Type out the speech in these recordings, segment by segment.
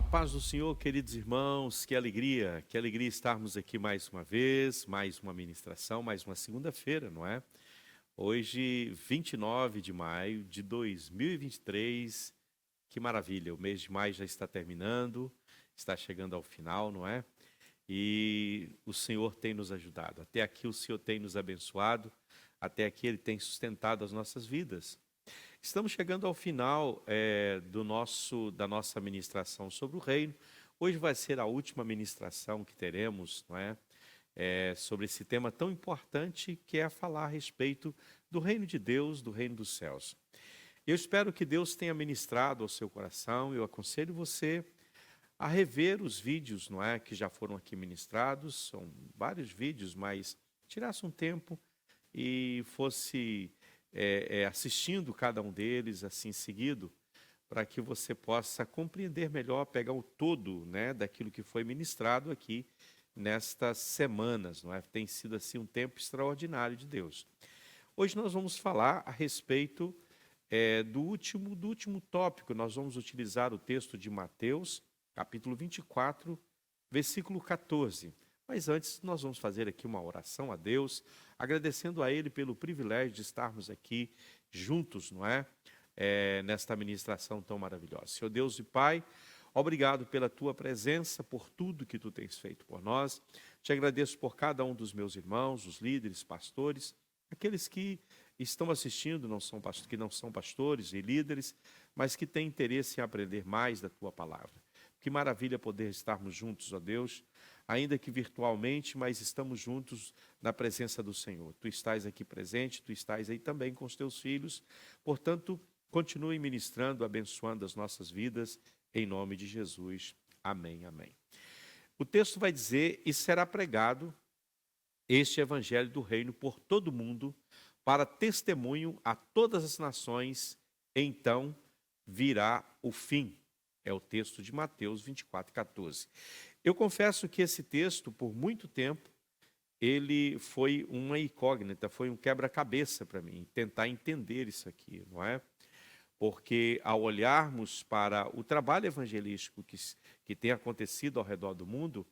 A paz do Senhor, queridos irmãos, que alegria estarmos aqui mais uma vez, mais uma ministração, mais uma segunda-feira, não é? Hoje, 29 de maio de 2023, que maravilha, o mês de maio já está terminando, está chegando ao final, não é? E o Senhor tem nos ajudado, até aqui o Senhor tem nos abençoado, até aqui Ele tem sustentado as nossas vidas. Estamos chegando ao final da nossa ministração sobre o reino. Hoje vai ser a última ministração que teremos, não é? Sobre esse tema tão importante que é falar a respeito do reino de Deus, do reino dos céus. Eu espero que Deus tenha ministrado ao seu coração. Eu aconselho você a rever os vídeos, não é, que já foram aqui ministrados. São vários vídeos, mas tirasse um tempo e fosse assistindo cada um deles, assim, seguido, para que você possa compreender melhor, pegar o todo, né, daquilo que foi ministrado aqui nestas semanas, não é? Tem sido, assim, um tempo extraordinário de Deus. Hoje nós vamos falar a respeito do último tópico. Nós vamos utilizar o texto de Mateus, capítulo 24, versículo 14. Mas antes, nós vamos fazer aqui uma oração a Deus, agradecendo a Ele pelo privilégio de estarmos aqui juntos, não é? Nesta ministração tão maravilhosa. Senhor Deus e Pai, obrigado pela Tua presença, por tudo que Tu tens feito por nós. Te agradeço por cada um dos meus irmãos, os líderes, pastores, aqueles que estão assistindo, que não são pastores e líderes, mas que têm interesse em aprender mais da Tua palavra. Que maravilha poder estarmos juntos, ó Deus, ainda que virtualmente, mas estamos juntos na presença do Senhor. Tu estás aqui presente, Tu estás aí também com os Teus filhos. Portanto, continue ministrando, abençoando as nossas vidas, em nome de Jesus. Amém, amém. O texto vai dizer, e será pregado este evangelho do reino por todo o mundo, para testemunho a todas as nações, então virá o fim. É o texto de Mateus 24, 14. Eu confesso que esse texto, por muito tempo, ele foi uma incógnita, foi um quebra-cabeça para mim, tentar entender isso aqui, não é? Porque ao olharmos para o trabalho evangelístico que tem acontecido ao redor do mundo,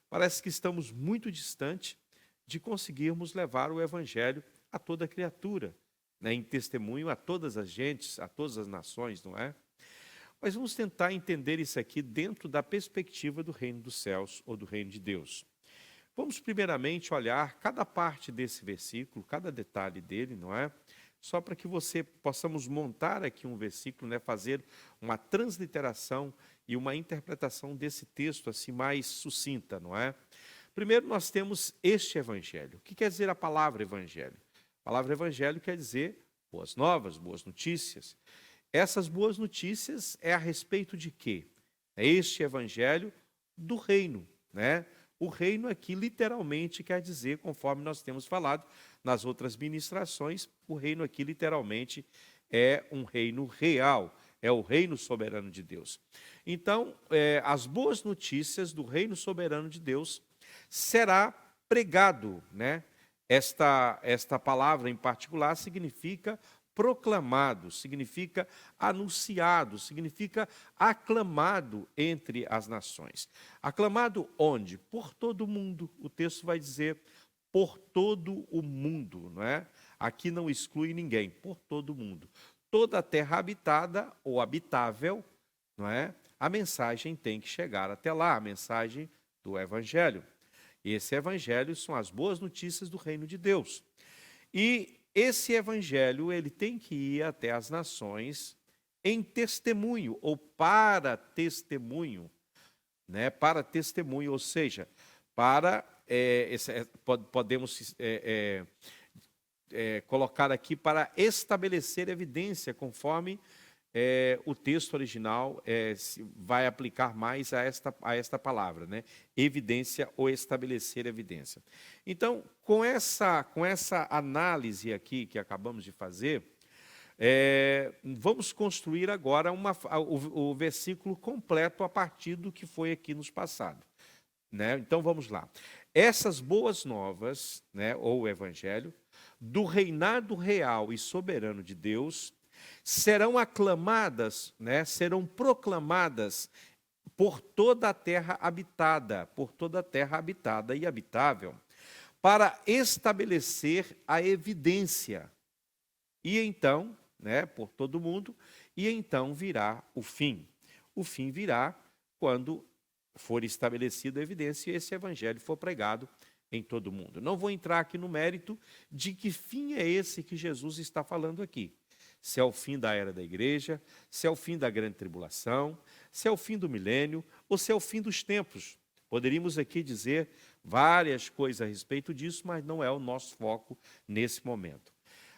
parece que estamos muito distante de conseguirmos levar o evangelho a toda criatura, né, em testemunho a todas as gentes, a todas as nações, não é? Mas vamos tentar entender isso aqui dentro da perspectiva do reino dos céus ou do reino de Deus. Vamos primeiramente olhar cada parte desse versículo, cada detalhe dele, não é? Só para que possamos montar aqui um versículo, né? Fazer uma transliteração e uma interpretação desse texto assim mais sucinta, não é? Primeiro nós temos este evangelho. O que quer dizer a palavra evangelho? A palavra evangelho quer dizer boas novas, boas notícias. Essas boas notícias é a respeito de quê? É este evangelho do reino, né? O reino aqui literalmente quer dizer, conforme nós temos falado nas outras ministrações, o reino aqui literalmente é um reino real, é o reino soberano de Deus. Então, as boas notícias do reino soberano de Deus será pregado, né? Esta palavra em particular significa proclamado, significa anunciado, significa aclamado entre as nações. Aclamado onde? Por todo o mundo. O texto vai dizer por todo o mundo, não é? Aqui não exclui ninguém, por todo o mundo. Toda a terra habitada ou habitável, não é? A mensagem tem que chegar até lá, a mensagem do evangelho. Esse evangelho são as boas notícias do reino de Deus. E esse evangelho, ele tem que ir até as nações em testemunho, ou para testemunho, né? Para testemunho, ou seja, podemos colocar aqui para estabelecer evidência, conforme o texto original vai aplicar mais a esta palavra, né? Evidência ou estabelecer evidência. Então, com essa análise aqui que acabamos de fazer, vamos construir agora o versículo completo a partir do que foi aqui nos passado, né? Então, vamos lá. Essas boas novas, né, ou o evangelho, do reinado real e soberano de Deus, serão aclamadas, né, serão proclamadas por toda a terra habitada e habitável, para estabelecer a evidência. E então, né, por todo mundo, e então virá o fim. O fim virá quando for estabelecida a evidência e esse evangelho for pregado em todo o mundo. Não vou entrar aqui no mérito de que fim é esse que Jesus está falando aqui. Se é o fim da era da igreja, se é o fim da grande tribulação, se é o fim do milênio ou se é o fim dos tempos. Poderíamos aqui dizer várias coisas a respeito disso, mas não é o nosso foco nesse momento.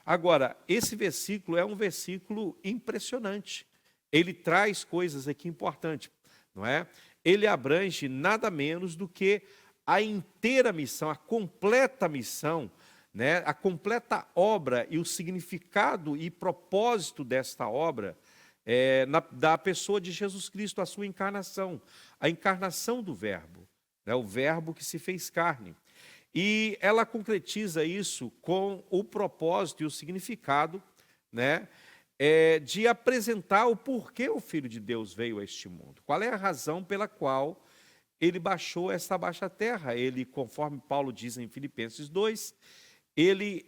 Agora, esse versículo é um versículo impressionante. Ele traz coisas aqui importantes, não é? Ele abrange nada menos do que a inteira missão, a completa missão, né? A completa obra e o significado e propósito desta obra da pessoa de Jesus Cristo, a sua encarnação, a encarnação do Verbo, né? O Verbo que se fez carne. E ela concretiza isso com o propósito e o significado, né, de apresentar o porquê o Filho de Deus veio a este mundo. Qual é a razão pela qual ele baixou esta baixa terra? Ele, conforme Paulo diz em Filipenses 2, ele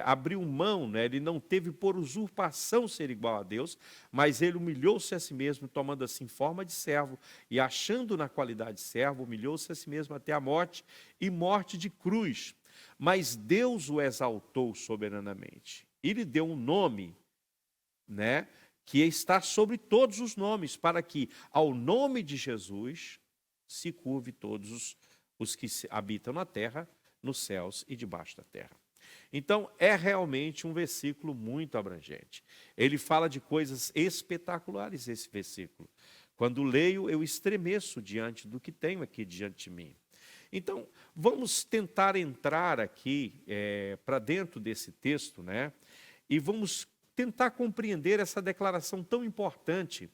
abriu mão, né? Ele não teve por usurpação ser igual a Deus, mas ele humilhou-se a si mesmo, tomando assim forma de servo, e achando na qualidade de servo, humilhou-se a si mesmo até a morte, e morte de cruz. Mas Deus o exaltou soberanamente, e lhe deu um nome, né, que está sobre todos os nomes, para que ao nome de Jesus se curve todos os que habitam na terra, nos céus e debaixo da terra. Então, é realmente um versículo muito abrangente. Ele fala de coisas espetaculares, esse versículo. Quando leio, eu estremeço diante do que tenho aqui diante de mim. Então, vamos tentar entrar aqui para dentro desse texto, né? E vamos tentar compreender essa declaração tão importante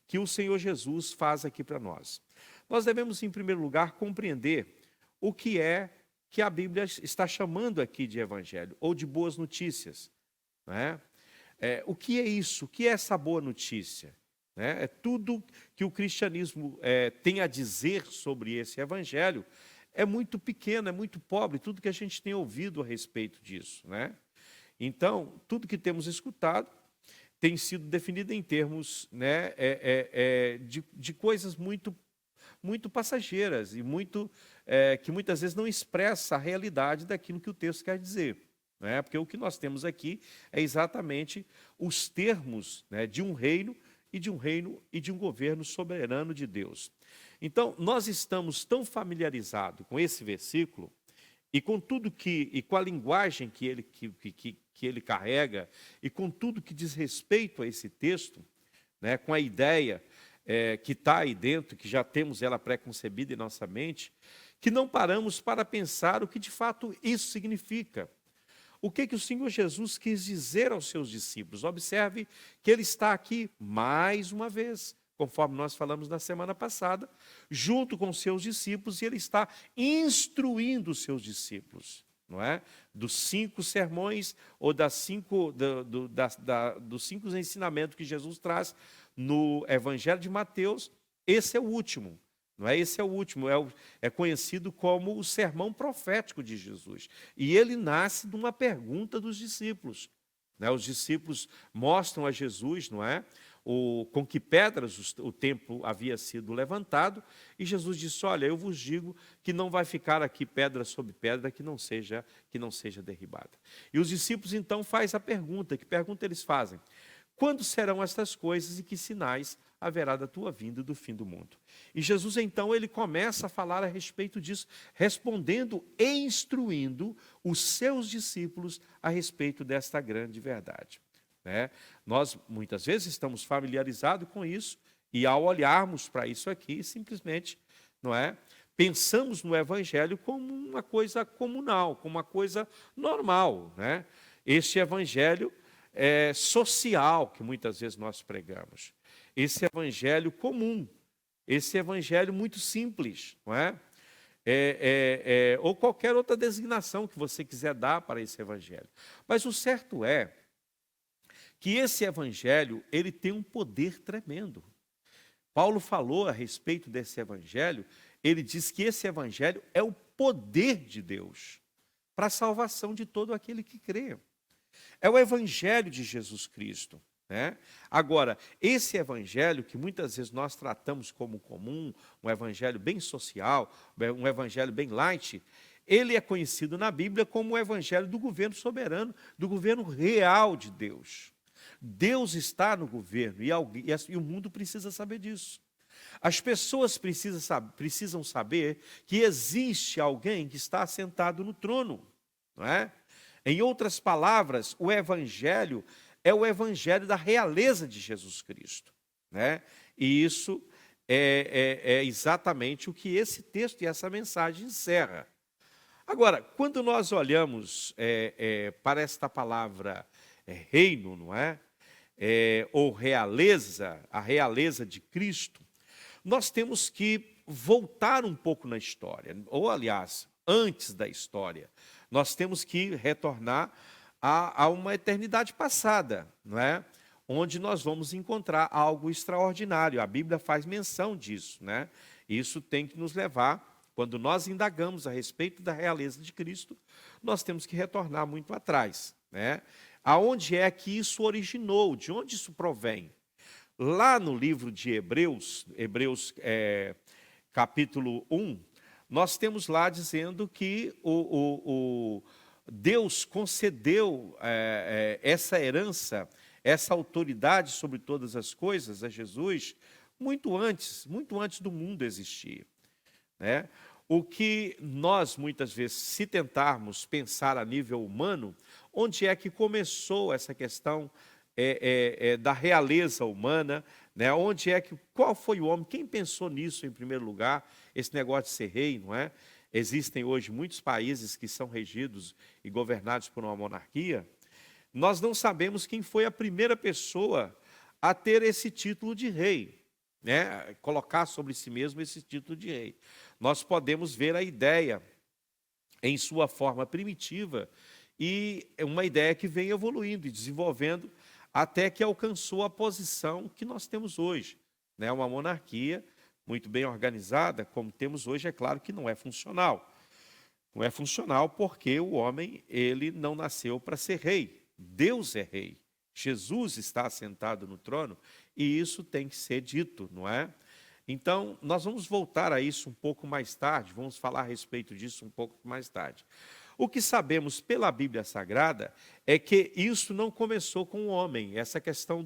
que o Senhor Jesus faz aqui para nós. Nós devemos, em primeiro lugar, compreender o que é que a Bíblia está chamando aqui de evangelho, ou de boas notícias. Né? O que é isso? O que é essa boa notícia? É tudo que o cristianismo tem a dizer sobre esse evangelho é muito pequeno, é muito pobre, tudo que a gente tem ouvido a respeito disso. Né? Então, tudo que temos escutado tem sido definido em termos, né, de coisas muito passageiras e que muitas vezes não expressa a realidade daquilo que o texto quer dizer. Né? Porque o que nós temos aqui é exatamente os termos, né, de um reino e de um governo soberano de Deus. Então, nós estamos tão familiarizados com esse versículo e com tudo e com a linguagem que ele carrega e com tudo que diz respeito a esse texto, né, com a ideia que está aí dentro, que já temos ela pré-concebida em nossa mente, que não paramos para pensar o que de fato isso significa. O que o Senhor Jesus quis dizer aos seus discípulos? Observe que ele está aqui mais uma vez, conforme nós falamos na semana passada, junto com os seus discípulos, e ele está instruindo os seus discípulos. Não é? Dos 5 sermões ou dos 5 ensinamentos que Jesus traz no Evangelho de Mateus, esse é o último. Não é? Esse é o último, é conhecido como o sermão profético de Jesus. E ele nasce de uma pergunta dos discípulos. Né? Os discípulos mostram a Jesus, não é? Com que pedras o templo havia sido levantado, e Jesus disse: olha, eu vos digo que não vai ficar aqui pedra sobre pedra que não seja derribada. E os discípulos então fazem a pergunta. Que pergunta eles fazem? Quando serão estas coisas e que sinais haverá da tua vinda e do fim do mundo? E Jesus então ele começa a falar a respeito disso, respondendo e instruindo os seus discípulos a respeito desta grande verdade. Né? Nós, muitas vezes, estamos familiarizados com isso, e ao olharmos para isso aqui, simplesmente, não é, pensamos no Evangelho como uma coisa comunal, como uma coisa normal. Né? Este Evangelho social que muitas vezes nós pregamos. Esse Evangelho comum, esse Evangelho muito simples, não é? Ou qualquer outra designação que você quiser dar para esse Evangelho. Mas o certo é que esse Evangelho ele tem um poder tremendo. Paulo falou a respeito desse evangelho, ele diz que esse evangelho é o poder de Deus para a salvação de todo aquele que crê. É o evangelho de Jesus Cristo, né? Agora, esse evangelho que muitas vezes nós tratamos como comum, um evangelho bem social, um evangelho bem light, ele é conhecido na Bíblia como o evangelho do governo soberano, do governo real de Deus. Deus está no governo e o mundo precisa saber disso. As pessoas precisam saber que existe alguém que está assentado no trono, não é? Em outras palavras, o evangelho é o evangelho da realeza de Jesus Cristo, né? E isso é exatamente o que esse texto e essa mensagem encerra. Agora, quando nós olhamos para esta palavra reino, não é? Ou realeza, a realeza de Cristo, nós temos que voltar um pouco na história, ou aliás, antes da história. Nós temos que retornar a uma eternidade passada, não é? Onde nós vamos encontrar algo extraordinário. A Bíblia faz menção disso, né? Isso tem que nos levar, quando nós indagamos a respeito da realeza de Cristo, nós temos que retornar muito atrás, né? Aonde é que isso originou? De onde isso provém? Lá no livro de Hebreus, capítulo 1, nós temos lá dizendo que Deus concedeu essa herança, essa autoridade sobre todas as coisas a Jesus muito antes do mundo existir, né? O que nós, muitas vezes, se tentarmos pensar a nível humano, onde é que começou essa questão da realeza humana, né? Qual foi o homem? Quem pensou nisso em primeiro lugar? Esse negócio de ser rei, não é? Existem hoje muitos países que são regidos e governados por uma monarquia. Nós não sabemos quem foi a primeira pessoa a ter esse título de rei, né? Colocar sobre si mesmo esse título de rei. Nós podemos ver a ideia em sua forma primitiva e é uma ideia que vem evoluindo e desenvolvendo até que alcançou a posição que nós temos hoje, né? Uma monarquia muito bem organizada, como temos hoje, é claro que não é funcional. Não é funcional porque o homem, ele não nasceu para ser rei. Deus é rei. Jesus está assentado no trono e isso tem que ser dito, não é? Então, nós vamos voltar a isso um pouco mais tarde, vamos falar a respeito disso um pouco mais tarde. O que sabemos pela Bíblia Sagrada é que isso não começou com o homem. Essa questão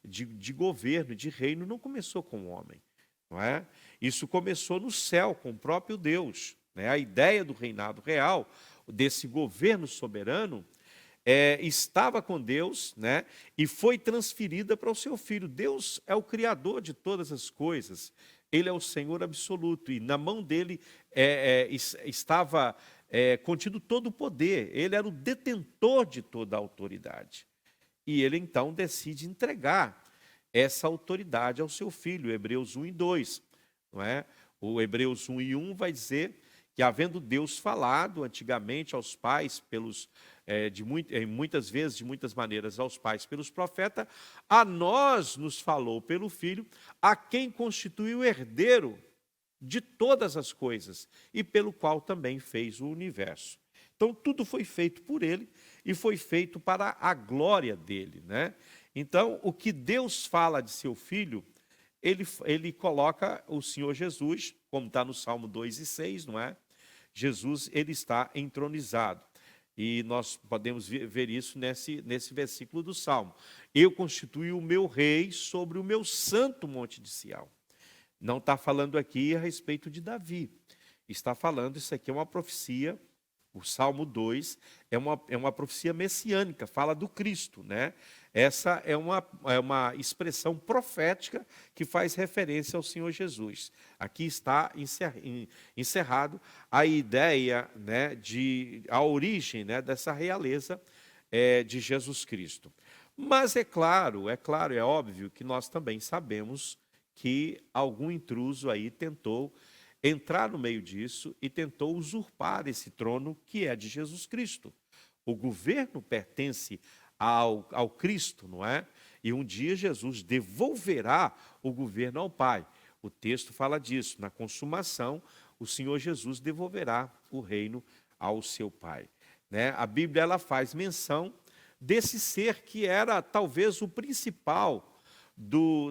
de governo, de reino, não começou com o homem, não é? Isso começou no céu, com o próprio Deus, né? A ideia do reinado real, desse governo soberano, estava com Deus, né? E foi transferida para o seu Filho. Deus é o Criador de todas as coisas. Ele é o Senhor absoluto. E na mão dele estava contido todo o poder. Ele era o detentor de toda a autoridade. E ele, então, decide entregar essa autoridade ao seu Filho. Hebreus 1 e 2. Não é? O Hebreus 1 e 1 vai dizer que, havendo Deus falado antigamente aos pais, muitas vezes, de muitas maneiras, aos pais pelos profetas, a nós nos falou pelo Filho, a quem constituiu o herdeiro de todas as coisas e pelo qual também fez o universo. Então, tudo foi feito por ele e foi feito para a glória dele, né? Então, o que Deus fala de seu Filho, ele coloca o Senhor Jesus, como está no Salmo 2 e 6, não é? Jesus, ele está entronizado. E nós podemos ver isso nesse versículo do Salmo. Eu constituí o meu rei sobre o meu santo monte de Sião. Não está falando aqui a respeito de Davi. Está falando, isso aqui é uma profecia, o Salmo 2 é uma profecia messiânica, fala do Cristo, né? Essa é uma expressão profética que faz referência ao Senhor Jesus. Aqui está encerrado a ideia, né, a origem, né, dessa realeza de Jesus Cristo. Mas é óbvio que nós também sabemos que algum intruso aí tentou entrar no meio disso e tentou usurpar esse trono que é de Jesus Cristo. O governo pertence ao Cristo, não é? E um dia Jesus devolverá o governo ao Pai. O texto fala disso. Na consumação, o Senhor Jesus devolverá o reino ao seu Pai. Né? A Bíblia ela faz menção desse ser que era talvez o principal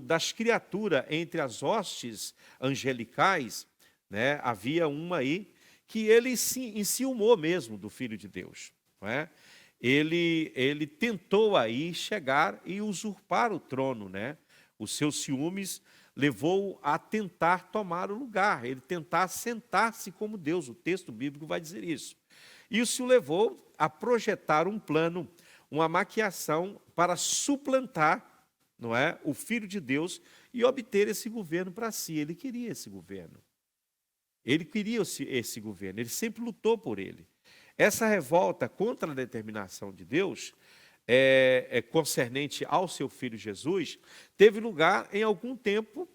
das criaturas entre as hostes angelicais, né? Havia uma aí que ele se enciumou mesmo do Filho de Deus. Não é? Ele tentou aí chegar e usurpar o trono, né? Os seus ciúmes levou a tentar tomar o lugar, ele tentar sentar-se como Deus. O texto bíblico vai dizer isso. Isso o levou a projetar um plano, uma maquiação para suplantar, não é, o Filho de Deus e obter esse governo para si. Ele queria esse governo. Ele queria esse governo, ele sempre lutou por ele. Essa revolta contra a determinação de Deus, concernente ao seu Filho Jesus, teve lugar em algum tempo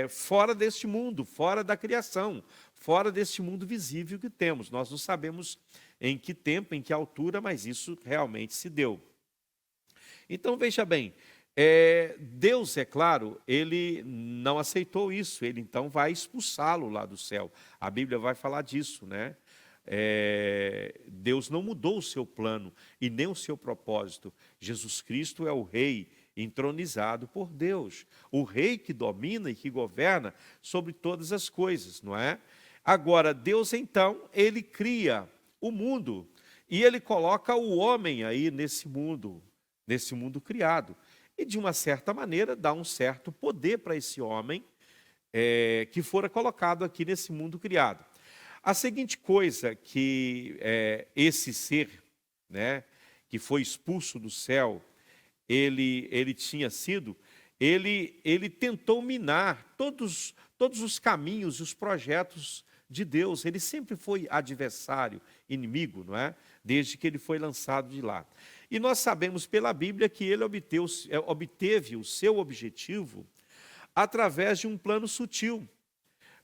fora deste mundo, fora da criação, fora deste mundo visível que temos. Nós não sabemos em que tempo, em que altura, mas isso realmente se deu. Então, veja bem, Deus, é claro, ele não aceitou isso, ele então vai expulsá-lo lá do céu. A Bíblia vai falar disso, né? Deus não mudou o seu plano e nem o seu propósito. Jesus Cristo é o Rei entronizado por Deus, o Rei que domina e que governa sobre todas as coisas, não é? Agora, Deus então, ele cria o mundo e ele coloca o homem aí nesse mundo criado. E, de uma certa maneira, dá um certo poder para esse homem que fora colocado aqui nesse mundo criado. A seguinte coisa que esse ser, né, que foi expulso do céu, ele tinha sido, ele tentou minar todos os caminhos e os projetos de Deus. Ele sempre foi adversário, inimigo, não é? Desde que ele foi lançado de lá. E nós sabemos pela Bíblia que ele obteve o seu objetivo através de um plano sutil.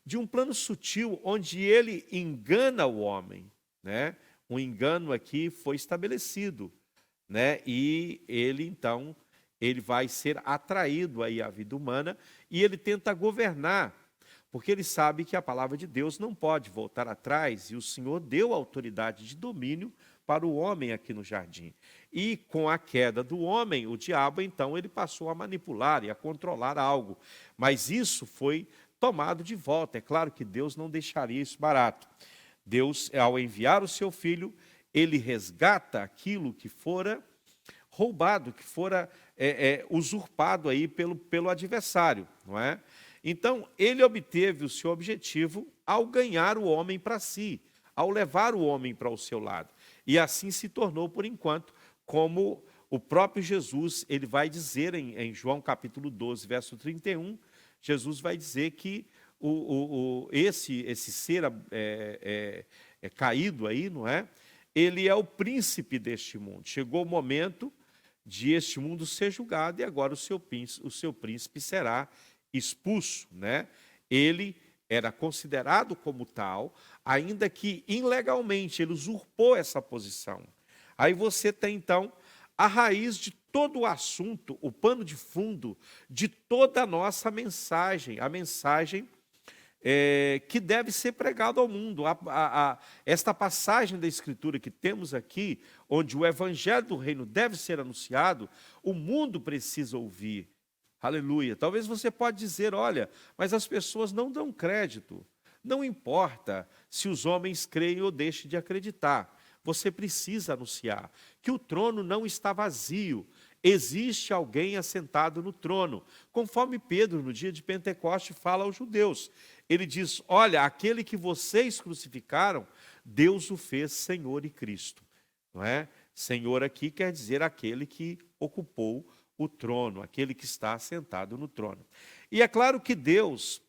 De um plano sutil onde ele engana o homem, né? Um engano aqui foi estabelecido, né? E ele então, ele vai ser atraído aí à vida humana e ele tenta governar, porque ele sabe que a palavra de Deus não pode voltar atrás e o Senhor deu autoridade de domínio para o homem aqui no jardim. E com a queda do homem, o diabo então ele passou a manipular e a controlar algo, mas isso foi tomado de volta. É claro que Deus não deixaria isso barato. Deus, ao enviar o seu Filho, ele resgata aquilo que fora roubado, que fora usurpado aí pelo adversário, não é? Então, ele obteve o seu objetivo ao ganhar o homem para si, ao levar o homem para o seu lado. E assim se tornou, por enquanto, como o próprio Jesus, ele vai dizer em João capítulo 12, verso 31, Jesus vai dizer que esse ser caído aí, não é? Ele é o príncipe deste mundo. Chegou o momento de este mundo ser julgado e agora o seu príncipe será expulso, né? Ele era considerado como tal, ainda que ilegalmente ele usurpou essa posição. Aí você tem então a raiz de todo o assunto, o pano de fundo de toda a nossa mensagem, a mensagem que deve ser pregada ao mundo. Esta passagem da Escritura que temos aqui, onde o Evangelho do Reino deve ser anunciado, o mundo precisa ouvir. Aleluia. Talvez você pode dizer, olha, mas as pessoas não dão crédito. Não importa se os homens creem ou deixem de acreditar. Você precisa anunciar que o trono não está vazio. Existe alguém assentado no trono. Conforme Pedro, no dia de Pentecoste, fala aos judeus. Ele diz, olha, aquele que vocês crucificaram, Deus o fez Senhor e Cristo. Não é? Senhor aqui quer dizer aquele que ocupou o trono, aquele que está assentado no trono. E é claro que Deus,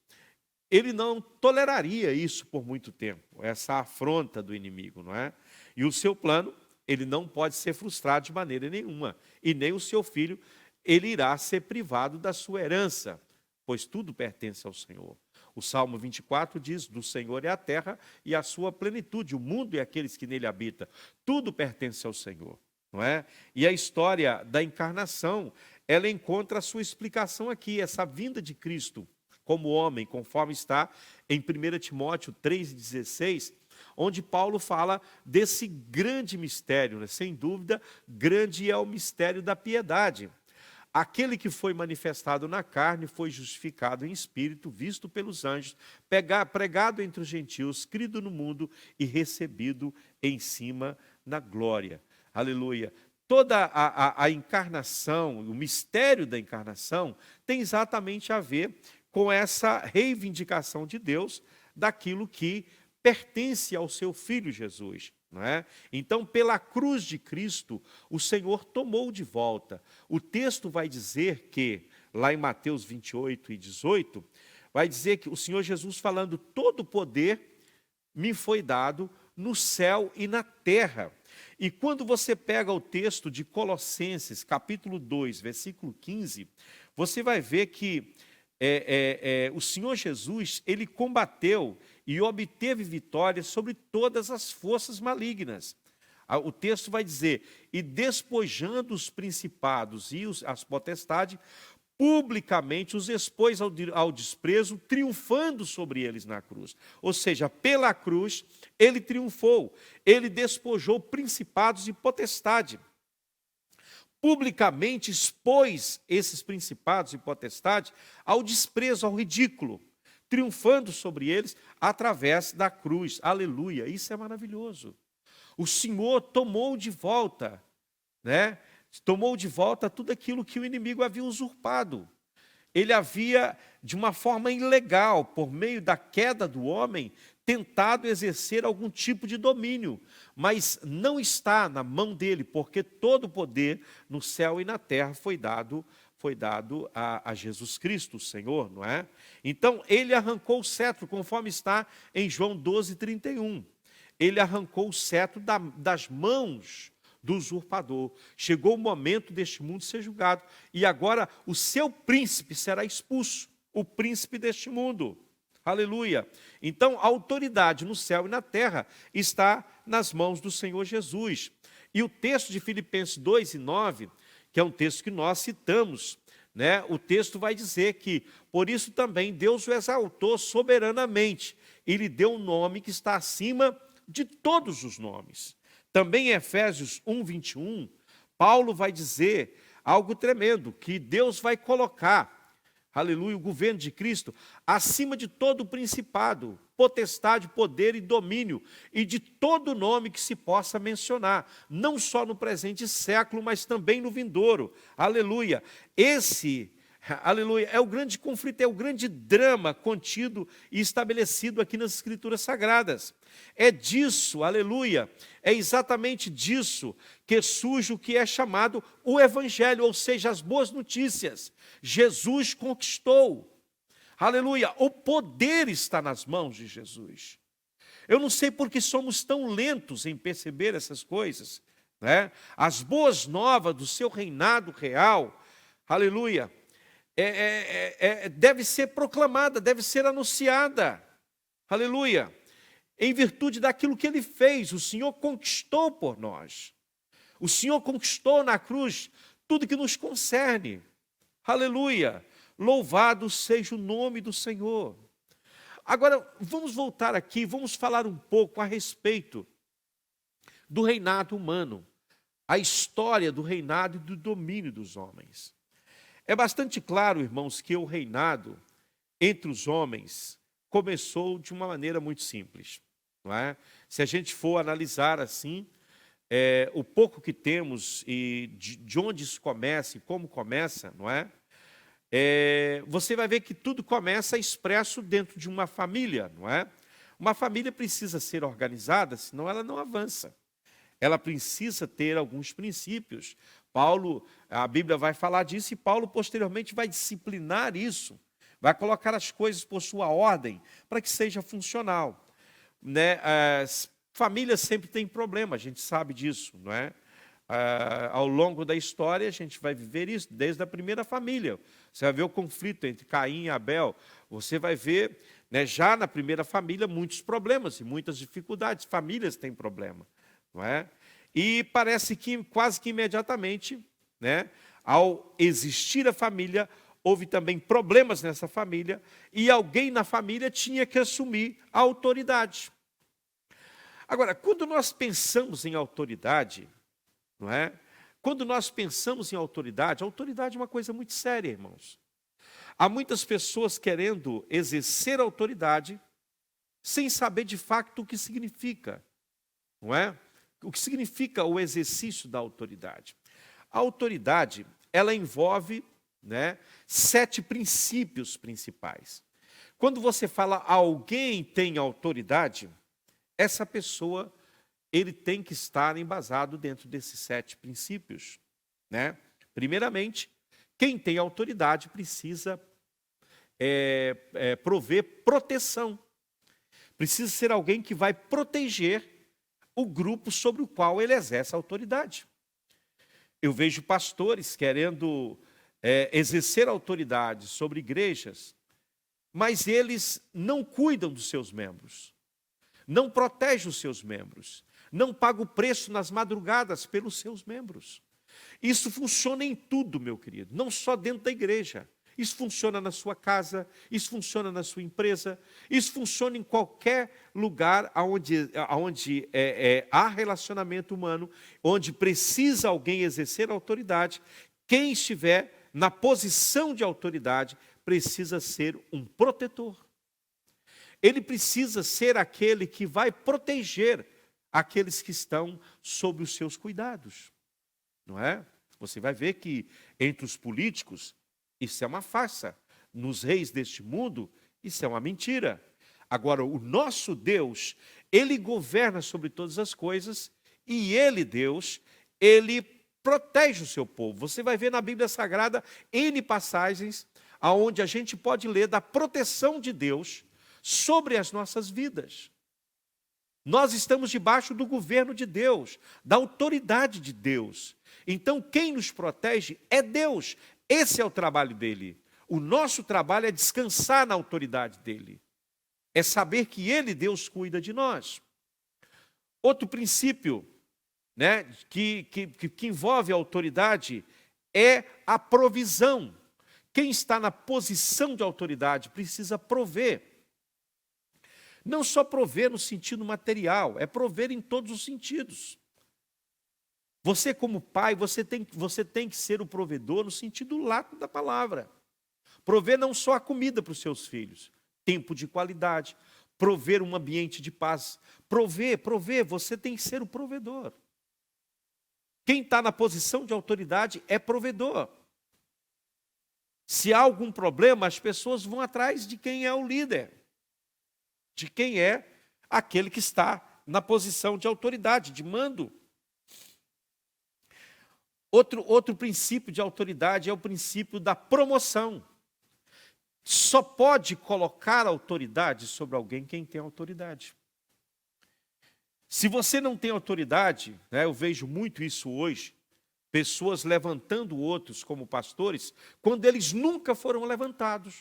ele não toleraria isso por muito tempo, essa afronta do inimigo, não é? E o seu plano, ele não pode ser frustrado de maneira nenhuma. E nem o seu filho, ele irá ser privado da sua herança, pois tudo pertence ao Senhor. O Salmo 24 diz, do Senhor é a terra e a sua plenitude, o mundo e aqueles que nele habitam. Tudo pertence ao Senhor. Não é? E a história da encarnação ela encontra a sua explicação aqui, essa vinda de Cristo como homem, conforme está em 1 Timóteo 3,16, onde Paulo fala desse grande mistério, né? Sem dúvida, grande é o mistério da piedade. Aquele que foi manifestado na carne foi justificado em espírito, visto pelos anjos, pregado entre os gentios, crido no mundo e recebido em cima na glória. Aleluia. Toda a encarnação, o mistério da encarnação, tem exatamente a ver com essa reivindicação de Deus daquilo que pertence ao seu Filho Jesus. Não é? Então, pela cruz de Cristo, o Senhor tomou de volta. O texto vai dizer que, lá em Mateus 28 e 18, vai dizer que o Senhor Jesus falando, todo poder me foi dado no céu e na terra. E quando você pega o texto de Colossenses, capítulo 2, versículo 15, você vai ver que o Senhor Jesus, ele combateu e obteve vitória sobre todas as forças malignas. O texto vai dizer, e despojando os principados e as potestades, publicamente os expôs ao desprezo, triunfando sobre eles na cruz. Ou seja, pela cruz, ele triunfou, ele despojou principados e potestade. Publicamente expôs esses principados e potestades ao desprezo, ao ridículo, triunfando sobre eles através da cruz. Aleluia, isso é maravilhoso. O Senhor tomou de volta, né? Tomou de volta tudo aquilo que o inimigo havia usurpado. Ele havia, de uma forma ilegal, por meio da queda do homem, tentado exercer algum tipo de domínio, mas não está na mão dele, porque todo o poder no céu e na terra foi dado a Jesus Cristo, o Senhor, não é? Então, ele arrancou o cetro, conforme está em João 12:31. Ele arrancou o cetro das mãos do usurpador. Chegou o momento deste mundo ser julgado, e agora o seu príncipe será expulso, o príncipe deste mundo. Aleluia. Então, a autoridade no céu e na terra está nas mãos do Senhor Jesus. E o texto de Filipenses 2:9, que é um texto que nós citamos, né? O texto vai dizer que, por isso também, Deus o exaltou soberanamente e lhe deu um nome que está acima de todos os nomes. Também em Efésios 1:21, Paulo vai dizer algo tremendo, que Deus vai colocar, aleluia, o governo de Cristo acima de todo o principado, potestade, poder e domínio, e de todo nome que se possa mencionar, não só no presente século, mas também no vindouro. Aleluia. Aleluia, é o grande conflito, é o grande drama contido e estabelecido aqui nas Escrituras Sagradas. É disso, aleluia, é exatamente disso que surge o que é chamado o Evangelho, ou seja, as boas notícias. Jesus conquistou, aleluia, o poder está nas mãos de Jesus. Eu não sei por que somos tão lentos em perceber essas coisas, né? As boas novas do seu reinado real, aleluia, deve ser proclamada, deve ser anunciada, aleluia, em virtude daquilo que ele fez. O Senhor conquistou por nós, o Senhor conquistou na cruz tudo que nos concerne, aleluia, louvado seja o nome do Senhor. Agora, vamos voltar aqui, vamos falar um pouco a respeito do reinado humano, a história do reinado e do domínio dos homens. É bastante claro, irmãos, que o reinado entre os homens começou de uma maneira muito simples, não é? Se a gente for analisar assim, o pouco que temos e de onde isso começa e como começa, não é? Você vai ver que tudo começa expresso dentro de uma família, não é? Uma família precisa ser organizada, senão ela não avança. Ela precisa ter alguns princípios. A Bíblia vai falar disso e Paulo posteriormente vai disciplinar isso, vai colocar as coisas por sua ordem para que seja funcional, né? As famílias sempre têm problema, a gente sabe disso, não é? Ao longo da história a gente vai viver isso, desde a primeira família. Você vai ver o conflito entre Caim e Abel, você vai ver, né, já na primeira família muitos problemas e muitas dificuldades, famílias têm problema, não é? E parece que quase que imediatamente né? Ao existir a família, houve também problemas nessa família, e alguém na família tinha que assumir a autoridade. Agora, quando nós pensamos em autoridade, não é? Quando nós pensamos em autoridade, a autoridade é uma coisa muito séria, irmãos. Há muitas pessoas querendo exercer autoridade sem saber de fato o que significa, não é? O que significa o exercício da autoridade. A autoridade, ela envolve, né, 7 princípios principais. Quando você fala alguém tem autoridade, essa pessoa, ele tem que estar embasado dentro desses 7 princípios, né? Primeiramente, quem tem autoridade precisa prover proteção. Precisa ser alguém que vai proteger o grupo sobre o qual ele exerce a autoridade. Eu vejo pastores querendo exercer autoridade sobre igrejas, mas eles não cuidam dos seus membros, não protegem os seus membros, não pagam o preço nas madrugadas pelos seus membros. Isso funciona em tudo, meu querido, não só dentro da igreja. Isso funciona na sua casa, isso funciona na sua empresa, isso funciona em qualquer lugar onde há relacionamento humano, onde precisa alguém exercer autoridade. Quem estiver na posição de autoridade precisa ser um protetor. Ele precisa ser aquele que vai proteger aqueles que estão sob os seus cuidados, não é? Você vai ver que entre os políticos, isso é uma farsa. Nos reis deste mundo, isso é uma mentira. Agora, o nosso Deus, Ele governa sobre todas as coisas e Ele, Deus, Ele protege o seu povo. Você vai ver na Bíblia Sagrada N passagens onde a gente pode ler da proteção de Deus sobre as nossas vidas. Nós estamos debaixo do governo de Deus, da autoridade de Deus. Então, quem nos protege é Deus. Esse é o trabalho dele. O nosso trabalho é descansar na autoridade dele. É saber que ele, Deus, cuida de nós. Outro princípio, né, que envolve a autoridade é a provisão. Quem está na posição de autoridade precisa prover. Não só prover no sentido material, é prover em todos os sentidos. Você, como pai, você tem que ser o provedor no sentido lato da palavra. Prover não só a comida para os seus filhos, tempo de qualidade, prover um ambiente de paz. Prover, você tem que ser o provedor. Quem está na posição de autoridade é provedor. Se há algum problema, as pessoas vão atrás de quem é o líder, de quem é aquele que está na posição de autoridade, de mando. Outro princípio de autoridade é o princípio da promoção. Só pode colocar autoridade sobre alguém quem tem autoridade. Se você não tem autoridade, né, eu vejo muito isso hoje, pessoas levantando outros como pastores, quando eles nunca foram levantados.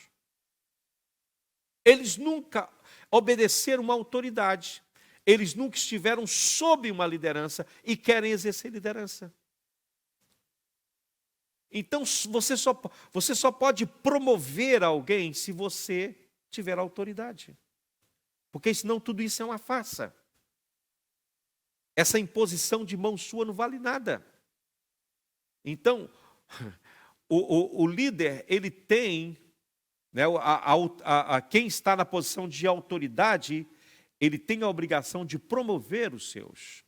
Eles nunca obedeceram uma autoridade. Eles nunca estiveram sob uma liderança e querem exercer liderança. Então, você só pode promover alguém se você tiver autoridade. Porque senão tudo isso é uma farsa. Essa imposição de mão sua não vale nada. Então, o líder, ele tem, né, quem está na posição de autoridade, ele tem a obrigação de promover os seus.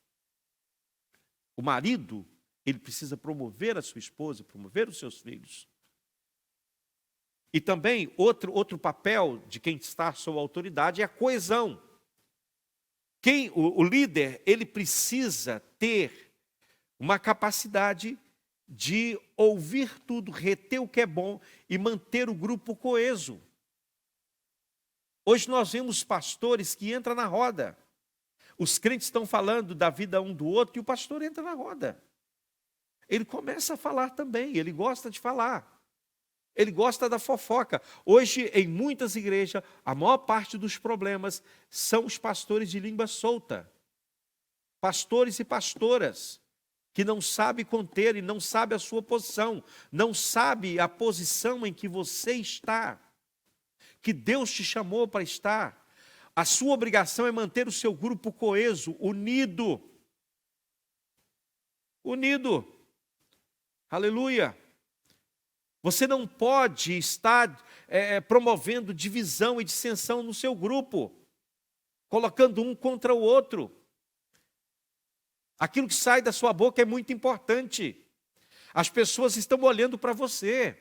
O marido, ele precisa promover a sua esposa, promover os seus filhos. E também, outro papel de quem está sob autoridade é a coesão. O líder, ele precisa ter uma capacidade de ouvir tudo, reter o que é bom e manter o grupo coeso. Hoje nós vemos pastores que entram na roda. Os crentes estão falando da vida um do outro e o pastor entra na roda. Ele começa a falar também, ele gosta de falar. Ele gosta da fofoca. Hoje, em muitas igrejas, a maior parte dos problemas são os pastores de língua solta. Pastores e pastoras que não sabe conter e não sabe a sua posição, não sabe a posição em que você está, que Deus te chamou para estar. A sua obrigação é manter o seu grupo coeso, unido. Unido. Aleluia. Você não pode estar promovendo divisão e dissensão no seu grupo, colocando um contra o outro. Aquilo que sai da sua boca é muito importante. As pessoas estão olhando para você.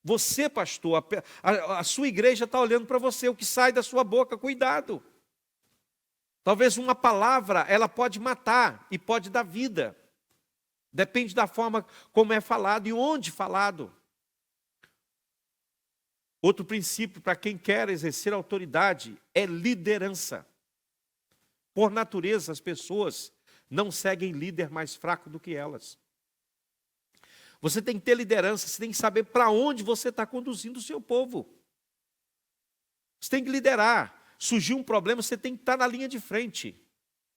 Você, pastor, a sua igreja está olhando para você. O que sai da sua boca, cuidado. Talvez uma palavra, ela pode matar e pode dar vida. Depende da forma como é falado e onde falado. Outro princípio para quem quer exercer autoridade é liderança. Por natureza, as pessoas não seguem líder mais fraco do que elas. Você tem que ter liderança, você tem que saber para onde você está conduzindo o seu povo. Você tem que liderar. Surgiu um problema, você tem que estar na linha de frente.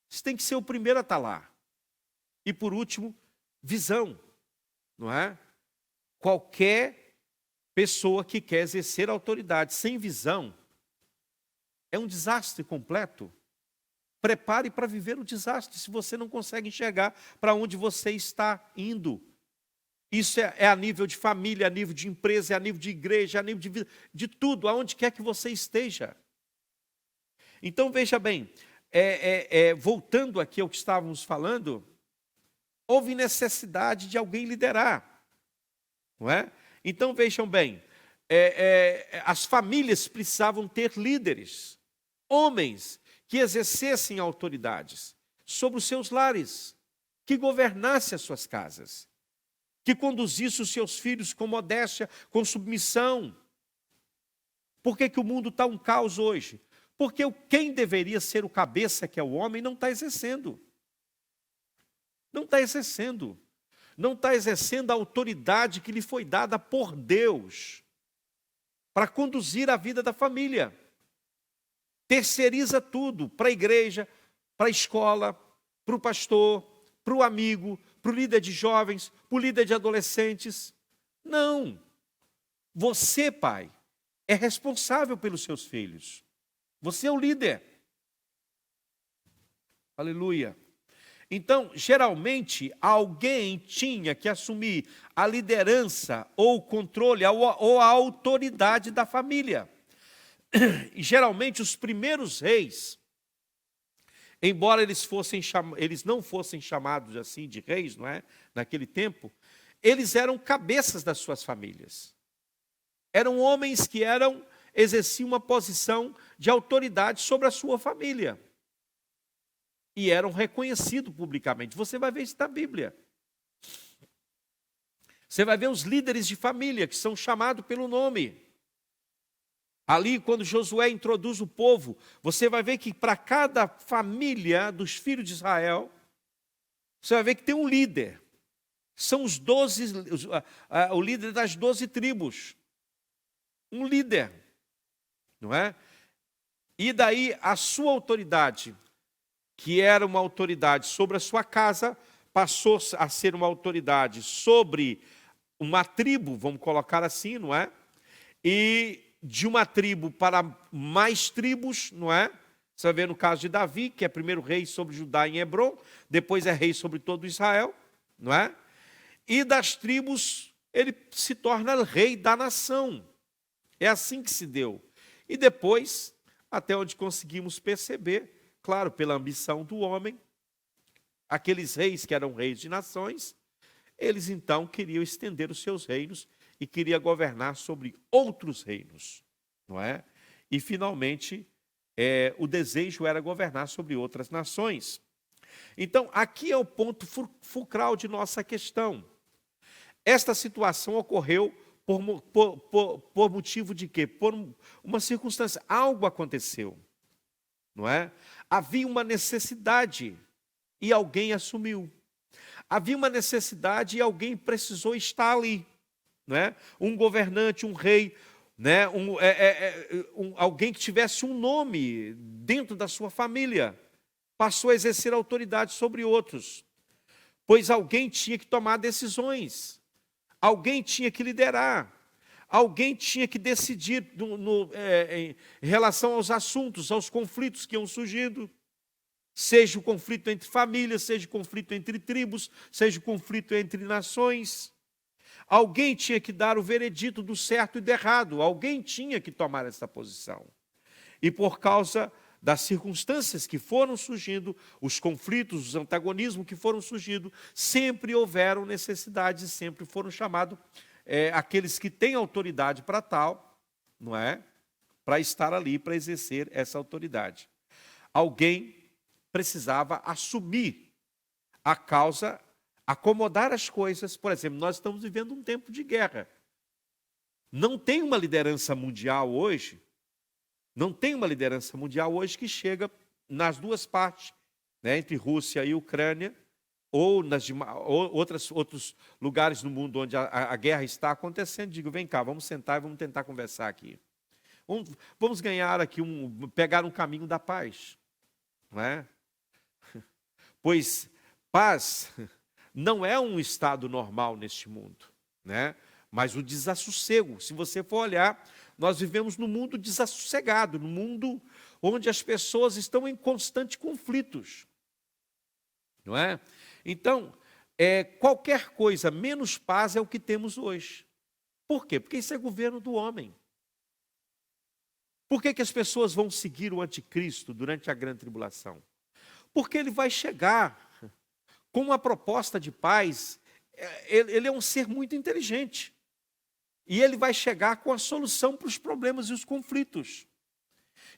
Você tem que ser o primeiro a estar lá. E por último, visão, não é? Qualquer pessoa que quer exercer autoridade sem visão é um desastre completo. Prepare para viver o desastre se você não consegue enxergar para onde você está indo. Isso é a nível de família, a nível de empresa, a nível de igreja, a nível de vida, de tudo, aonde quer que você esteja. Então veja bem, voltando aqui ao que estávamos falando, houve necessidade de alguém liderar, não é? Então vejam bem, as famílias precisavam ter líderes, homens que exercessem autoridades sobre os seus lares, que governassem as suas casas, que conduzissem os seus filhos com modéstia, com submissão. Por que o mundo está um caos hoje? Porque quem deveria ser o cabeça, que é o homem, não está exercendo. Não está exercendo. Não está exercendo a autoridade que lhe foi dada por Deus para conduzir a vida da família. Terceiriza tudo para a igreja, para a escola, para o pastor, para o amigo, para o líder de jovens, para o líder de adolescentes. Não. Você, pai, é responsável pelos seus filhos. Você é o líder. Aleluia. Então, geralmente, alguém tinha que assumir a liderança ou o controle ou a autoridade da família. E geralmente os primeiros reis, embora eles não fossem chamados assim de reis, não é? Naquele tempo, eles eram cabeças das suas famílias. Eram homens que exerciam uma posição de autoridade sobre a sua família. E eram reconhecidos publicamente. Você vai ver isso na Bíblia. Você vai ver os líderes de família que são chamados pelo nome. Ali, quando Josué introduz o povo, você vai ver que para cada família dos filhos de Israel, você vai ver que tem um líder. São os 12, o líder das 12 tribos. Um líder, não é? E daí a sua autoridade, que era uma autoridade sobre a sua casa, passou a ser uma autoridade sobre uma tribo, vamos colocar assim, não é? E de uma tribo para mais tribos, não é? Você vai ver no caso de Davi, que é primeiro rei sobre Judá em Hebrom, depois é rei sobre todo Israel, não é? E das tribos, ele se torna rei da nação. É assim que se deu. E depois, até onde conseguimos perceber, claro, pela ambição do homem, aqueles reis que eram reis de nações, eles então queriam estender os seus reinos e queriam governar sobre outros reinos, não é? E finalmente, o desejo era governar sobre outras nações. Então, aqui é o ponto fulcral de nossa questão. Esta situação ocorreu por motivo de quê? Por uma circunstância, algo aconteceu, não é? Havia uma necessidade e alguém assumiu. Havia uma necessidade e alguém precisou estar ali, não é? Um governante, um rei, né? Alguém que tivesse um nome dentro da sua família, passou a exercer autoridade sobre outros. pois alguém tinha que tomar decisões, alguém tinha que liderar, alguém tinha que decidir em relação aos assuntos, aos conflitos que iam surgindo, seja o conflito entre famílias, seja o conflito entre tribos, seja o conflito entre nações. Alguém tinha que dar o veredito do certo e do errado, alguém tinha que tomar essa posição. E por causa das circunstâncias que foram surgindo, os conflitos, os antagonismos que foram surgindo, sempre houveram necessidades, sempre foram chamados aqueles que têm autoridade para tal, não é? Para estar ali, para exercer essa autoridade. Alguém precisava assumir a causa, acomodar as coisas. Por exemplo, nós estamos vivendo um tempo de guerra. Não tem uma liderança mundial hoje, que chega nas duas partes, né, entre Rússia e Ucrânia, ou outros lugares no mundo onde a guerra está acontecendo. Digo, vem cá, vamos sentar e vamos tentar conversar aqui. Vamos ganhar aqui, pegar um caminho da paz. Não é? Pois paz não é um estado normal neste mundo, né? Mas o desassossego, se você for olhar, nós vivemos num mundo desassossegado, num mundo onde as pessoas estão em constantes conflitos, não é? Então, qualquer coisa menos paz é o que temos hoje. Por quê? Porque isso é governo do homem. Por que as pessoas vão seguir o anticristo durante a grande tribulação? Porque ele vai chegar com uma proposta de paz. Ele é um ser muito inteligente. E ele vai chegar com a solução para os problemas e os conflitos.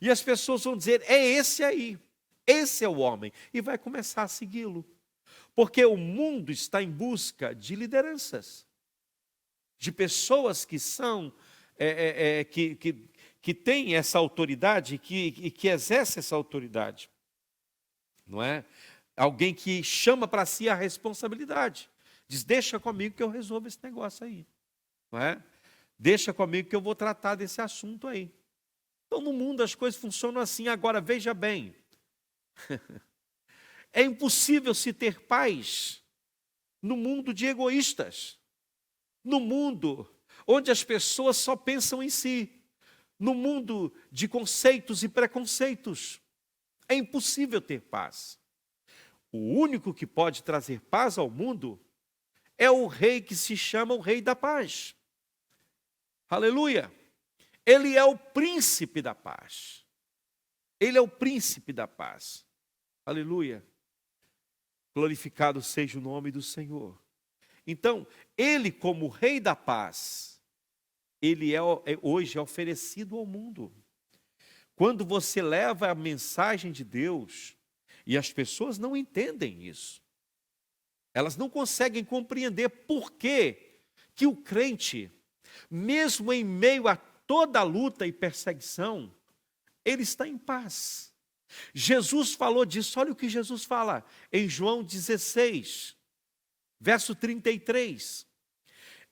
E as pessoas vão dizer, é esse aí, esse é o homem. E vai começar a segui-lo. Porque o mundo está em busca de lideranças. De pessoas que são, que têm essa autoridade, que exerce essa autoridade. Não é? Alguém que chama para si a responsabilidade. Diz, deixa comigo que eu resolvo esse negócio aí. Não é? Deixa comigo que eu vou tratar desse assunto aí. Então, no mundo as coisas funcionam assim. Agora, veja bem. É impossível se ter paz no mundo de egoístas. No mundo onde as pessoas só pensam em si. No mundo de conceitos e preconceitos. É impossível ter paz. O único que pode trazer paz ao mundo é o rei que se chama o Rei da Paz. Aleluia! Ele é o príncipe da paz. Ele é o príncipe da paz. Aleluia! Glorificado seja o nome do Senhor. Então, ele como Rei da Paz, ele hoje é oferecido ao mundo. Quando você leva a mensagem de Deus, e as pessoas não entendem isso, elas não conseguem compreender por que o crente, mesmo em meio a toda a luta e perseguição, ele está em paz. Jesus falou disso, olha o que Jesus fala em João 16, verso 33.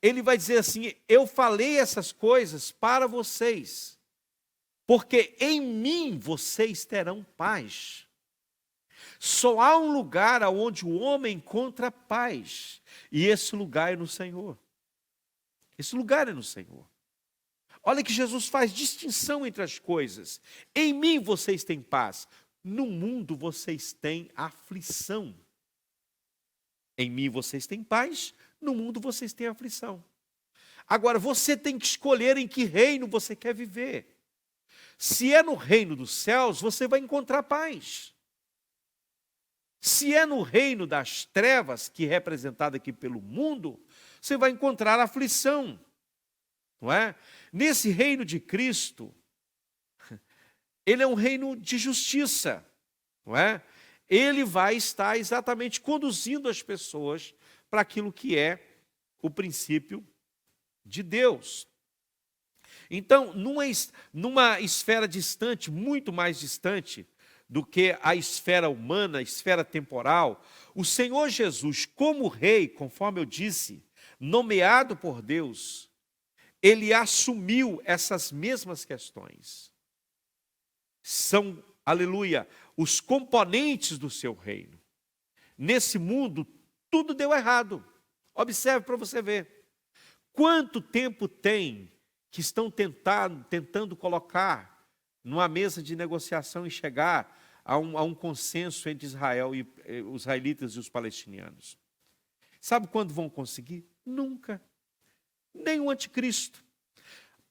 Ele vai dizer assim, eu falei essas coisas para vocês, porque em mim vocês terão paz. Só há um lugar onde o homem encontra paz, e esse lugar é no Senhor. Esse lugar é no Senhor. Olha que Jesus faz distinção entre as coisas. Em mim vocês têm paz, no mundo vocês têm aflição. Em mim vocês têm paz, no mundo vocês têm aflição. Agora, você tem que escolher em que reino você quer viver. Se é no reino dos céus, você vai encontrar paz. Se é no reino das trevas, que é representado aqui pelo mundo, você vai encontrar aflição. Não é? Nesse reino de Cristo, ele é um reino de justiça. Não é? Ele vai estar exatamente conduzindo as pessoas para aquilo que é o princípio de Deus. Então, numa esfera distante, muito mais distante do que a esfera humana, a esfera temporal, o Senhor Jesus, como rei, conforme eu disse, nomeado por Deus, ele assumiu essas mesmas questões. São, aleluia, os componentes do seu reino. Nesse mundo, tudo deu errado. Observe para você ver. Quanto tempo tem que estão tentando colocar numa mesa de negociação e chegar a um consenso entre Israel e os israelitas e os palestinianos? Sabe quando vão conseguir? Nunca. Nem o anticristo.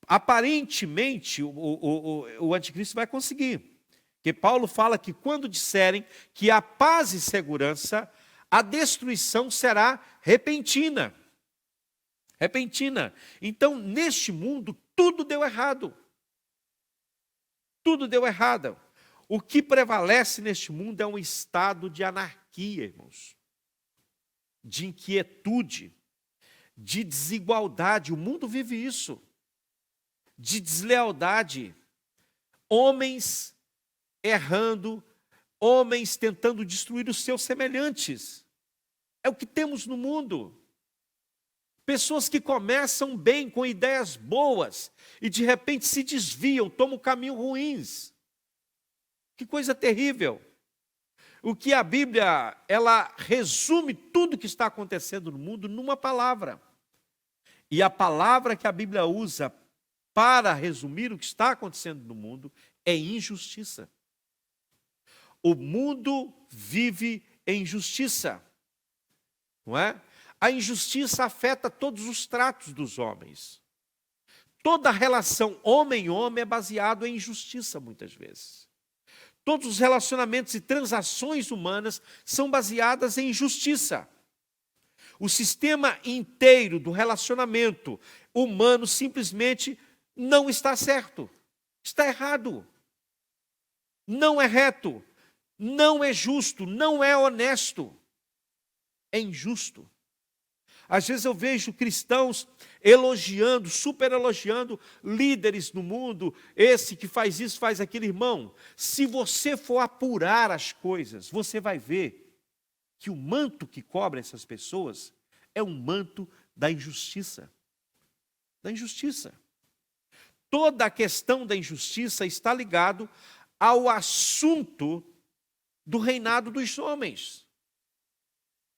Aparentemente, o anticristo vai conseguir. Porque Paulo fala que quando disserem que há paz e segurança, a destruição será repentina. Repentina. Então, neste mundo, tudo deu errado. Tudo deu errado. O que prevalece neste mundo é um estado de anarquia, irmãos. De inquietude, de desigualdade. O mundo vive isso. De deslealdade. Homens errando, homens tentando destruir os seus semelhantes. É o que temos no mundo. Pessoas que começam bem, com ideias boas, e de repente se desviam, tomam caminhos ruins. Que coisa terrível. O que a Bíblia, ela resume tudo o que está acontecendo no mundo numa palavra. E a palavra que a Bíblia usa para resumir o que está acontecendo no mundo é injustiça. O mundo vive em injustiça, não é? A injustiça afeta todos os tratos dos homens. Toda relação homem-homem é baseado em injustiça, muitas vezes. Todos os relacionamentos e transações humanas são baseadas em injustiça. O sistema inteiro do relacionamento humano simplesmente não está certo. Está errado. Não é reto. Não é justo. Não é honesto. É injusto. Às vezes eu vejo cristãos elogiando, super elogiando líderes no mundo, esse que faz isso, faz aquilo. Irmão, se você for apurar as coisas, você vai ver que o manto que cobre essas pessoas é um manto da injustiça. Da injustiça. Toda a questão da injustiça está ligado ao assunto do reinado dos homens.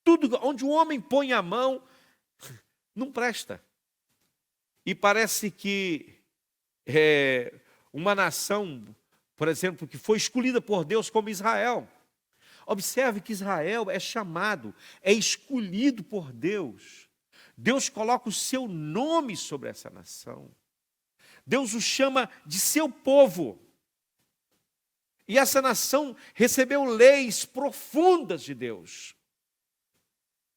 Tudo onde o homem põe a mão não presta. E parece que uma nação, por exemplo, que foi escolhida por Deus como Israel. Observe que Israel é chamado, é escolhido por Deus. Deus coloca o seu nome sobre essa nação. Deus o chama de seu povo. E essa nação recebeu leis profundas de Deus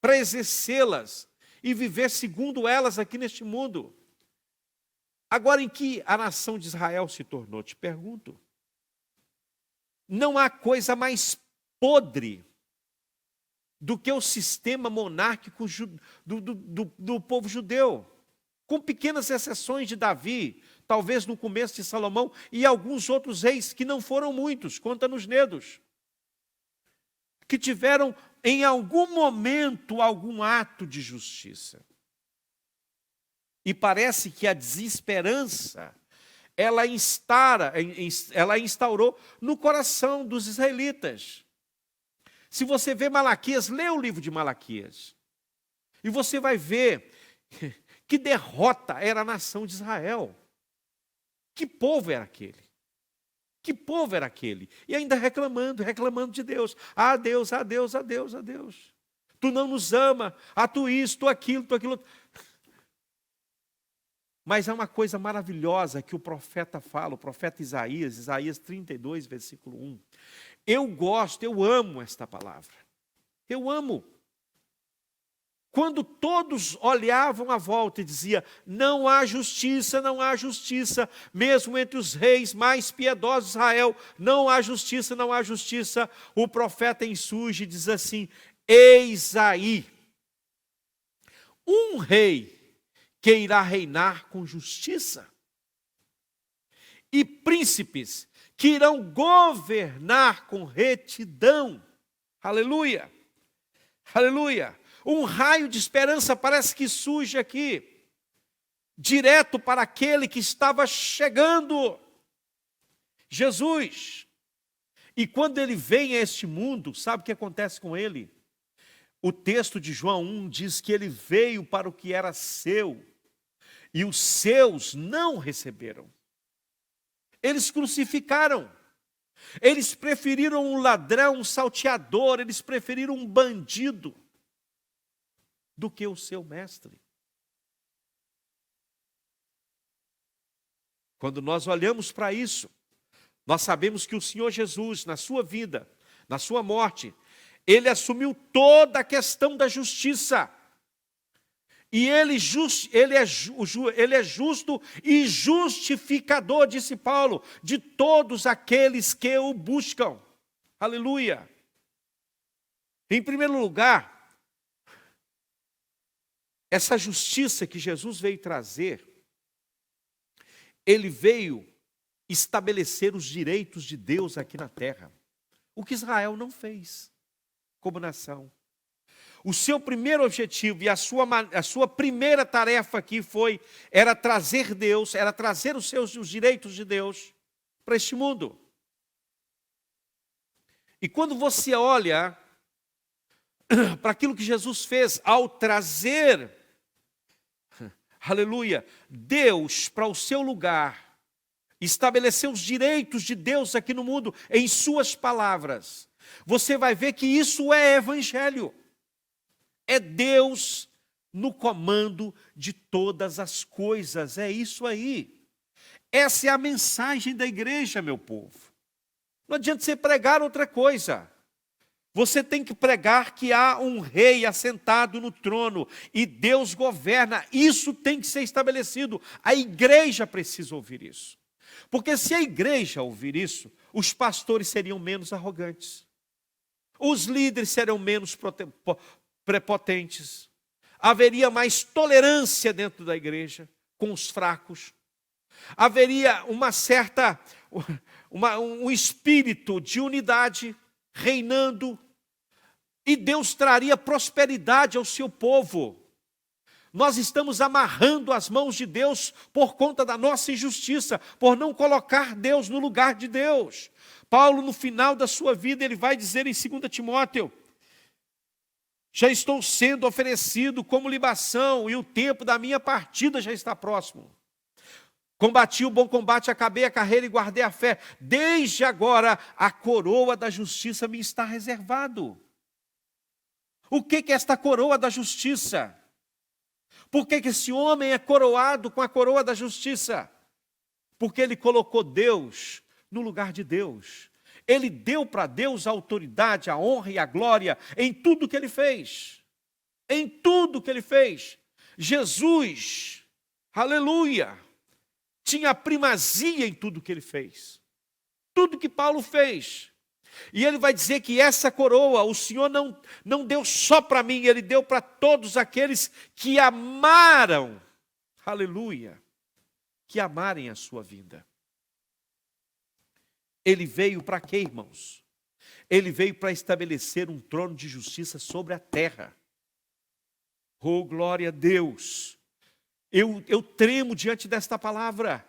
para exercê-las e viver segundo elas aqui neste mundo. Agora, em que a nação de Israel se tornou? Te pergunto. Não há coisa mais podre do que o sistema monárquico do povo judeu, com pequenas exceções de Davi, talvez no começo de Salomão, e alguns outros reis, que não foram muitos, conta nos dedos, que tiveram em algum momento algum ato de justiça. E parece que a desesperança, ela instaurou no coração dos israelitas. Se você vê Malaquias, lê o livro de Malaquias, e você vai ver que derrota era a nação de Israel. Que povo era aquele? Que povo era aquele? E ainda reclamando de Deus. Ah, Deus, ah, Deus, ah, Deus, ah, Deus. Tu não nos ama, ah, tu isso, tu aquilo, tu aquilo. Mas há uma coisa maravilhosa que o profeta fala, o profeta Isaías 32, versículo 1. Eu amo esta palavra. Eu amo. Quando todos olhavam à volta e diziam, não há justiça, mesmo entre os reis mais piedosos de Israel, não há justiça, o profeta insurge e diz assim, eis aí, um rei que irá reinar com justiça, e príncipes que irão governar com retidão. Aleluia, aleluia. Um raio de esperança parece que surge aqui, direto para aquele que estava chegando, Jesus. E quando ele vem a este mundo, sabe o que acontece com ele? O texto de João 1 diz que ele veio para o que era seu, e os seus não receberam. Eles crucificaram. Eles preferiram um ladrão, um salteador, eles preferiram um bandido do que o seu mestre. Quando nós olhamos para isso, nós sabemos que o Senhor Jesus, na sua vida, na sua morte, ele assumiu toda a questão da justiça. E ele é justo e justificador, disse Paulo, de todos aqueles que o buscam. Aleluia. Em primeiro lugar, essa justiça que Jesus veio trazer, ele veio estabelecer os direitos de Deus aqui na terra. O que Israel não fez como nação. O seu primeiro objetivo e a sua primeira tarefa aqui era trazer Deus, era trazer os direitos de Deus para este mundo. E quando você olha para aquilo que Jesus fez ao trazer, aleluia, Deus para o seu lugar, estabeleceu os direitos de Deus aqui no mundo em suas palavras, você vai ver que isso é evangelho. É Deus no comando de todas as coisas, é isso aí. Essa é a mensagem da igreja, meu povo. Não adianta você pregar outra coisa. Você tem que pregar que há um rei assentado no trono e Deus governa. Isso tem que ser estabelecido. A igreja precisa ouvir isso. Porque se a igreja ouvir isso, os pastores seriam menos arrogantes. Os líderes serão menos prepotentes. Haveria mais tolerância dentro da igreja com os fracos. Haveria um espírito de unidade reinando. E Deus traria prosperidade ao seu povo. Nós estamos amarrando as mãos de Deus por conta da nossa injustiça, por não colocar Deus no lugar de Deus. Paulo, no final da sua vida, ele vai dizer em 2 Timóteo: já estou sendo oferecido como libação e o tempo da minha partida já está próximo. Combati o bom combate, acabei a carreira e guardei a fé. Desde agora a coroa da justiça me está reservado. O que é esta coroa da justiça? Por que esse homem é coroado com a coroa da justiça? Porque ele colocou Deus no lugar de Deus. Ele deu para Deus a autoridade, a honra e a glória em tudo que ele fez. Em tudo que ele fez. Jesus, aleluia, tinha primazia em tudo que ele fez. Tudo que Paulo fez. E ele vai dizer que essa coroa o Senhor não deu só para mim, ele deu para todos aqueles que amaram, aleluia, que amarem a sua vinda. Ele veio para quê, irmãos? Ele veio para estabelecer um trono de justiça sobre a terra. Oh, glória a Deus! Eu tremo diante desta palavra.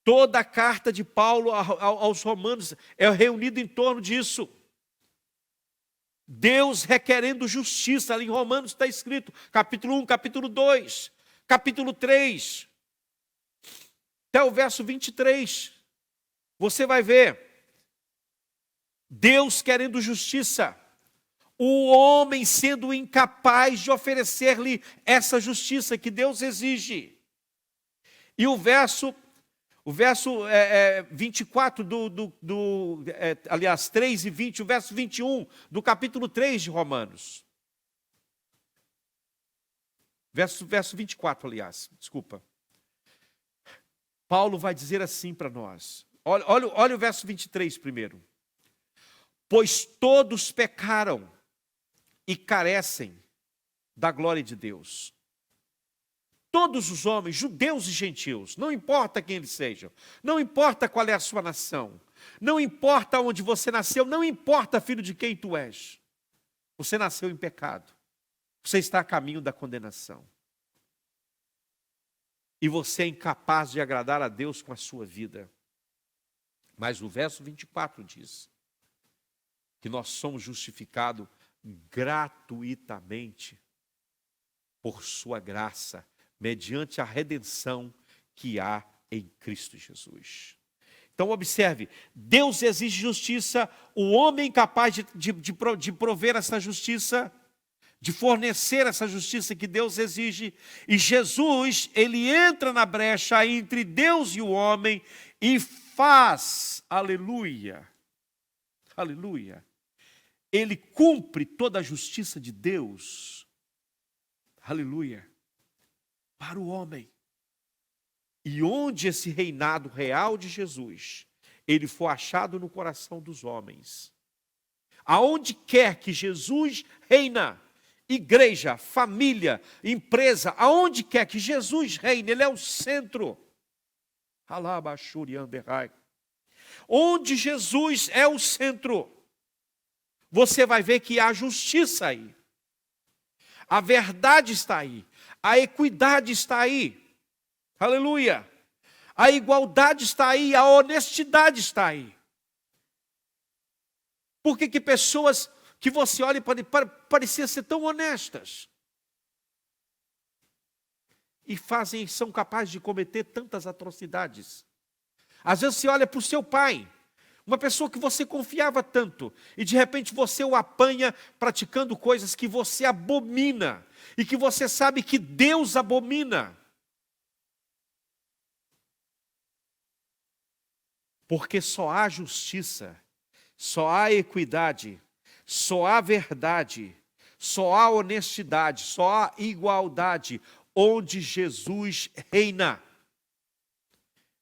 Toda a carta de Paulo aos Romanos é reunida em torno disso. Deus requerendo justiça, ali em Romanos está escrito, capítulo 1, capítulo 2, capítulo 3, até o verso 23. Você vai ver, Deus querendo justiça, o homem sendo incapaz de oferecer-lhe essa justiça que Deus exige. E o verso 24 aliás, 3 e 20, o verso 21 do capítulo 3 de Romanos. Verso 24, aliás, desculpa. Paulo vai dizer assim para nós. Olha o verso 23 primeiro. Pois todos pecaram e carecem da glória de Deus. Todos os homens, judeus e gentios, não importa quem eles sejam, não importa qual é a sua nação, não importa onde você nasceu, não importa, filho, de quem tu és. Você nasceu em pecado. Você está a caminho da condenação. E você é incapaz de agradar a Deus com a sua vida. Mas o verso 24 diz: que nós somos justificados gratuitamente por sua graça, mediante a redenção que há em Cristo Jesus. Então observe, Deus exige justiça, o homem capaz de prover essa justiça, de fornecer essa justiça que Deus exige, e Jesus, ele entra na brecha entre Deus e o homem e faz, aleluia, aleluia, ele cumpre toda a justiça de Deus, aleluia, para o homem. E onde esse reinado real de Jesus, ele for achado no coração dos homens, aonde quer que Jesus reina, igreja, família, empresa, aonde quer que Jesus reine, ele é o centro. Onde Jesus é o centro, você vai ver que há justiça aí, a verdade está aí, a equidade está aí. Aleluia! A igualdade está aí, a honestidade está aí. Por que pessoas que você olha podem parecer ser tão honestas e são capazes de cometer tantas atrocidades? Às vezes você olha para o seu pai, uma pessoa que você confiava tanto, e de repente você o apanha praticando coisas que você abomina, e que você sabe que Deus abomina. Porque só há justiça, só há equidade, só há verdade, só há honestidade, só há igualdade, onde Jesus reina.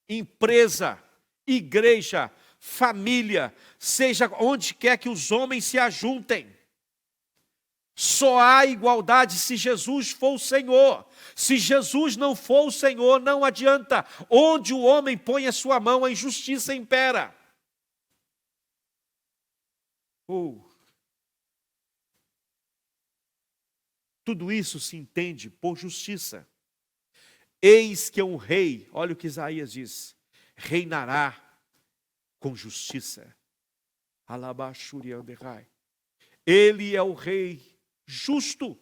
Empresa, igreja, família, seja onde quer que os homens se ajuntem. Só há igualdade se Jesus for o Senhor. Se Jesus não for o Senhor, não adianta. Onde o homem põe a sua mão, a injustiça impera. Tudo isso se entende por justiça. Eis que um rei, olha o que Isaías diz, reinará com justiça. Ele é o rei justo,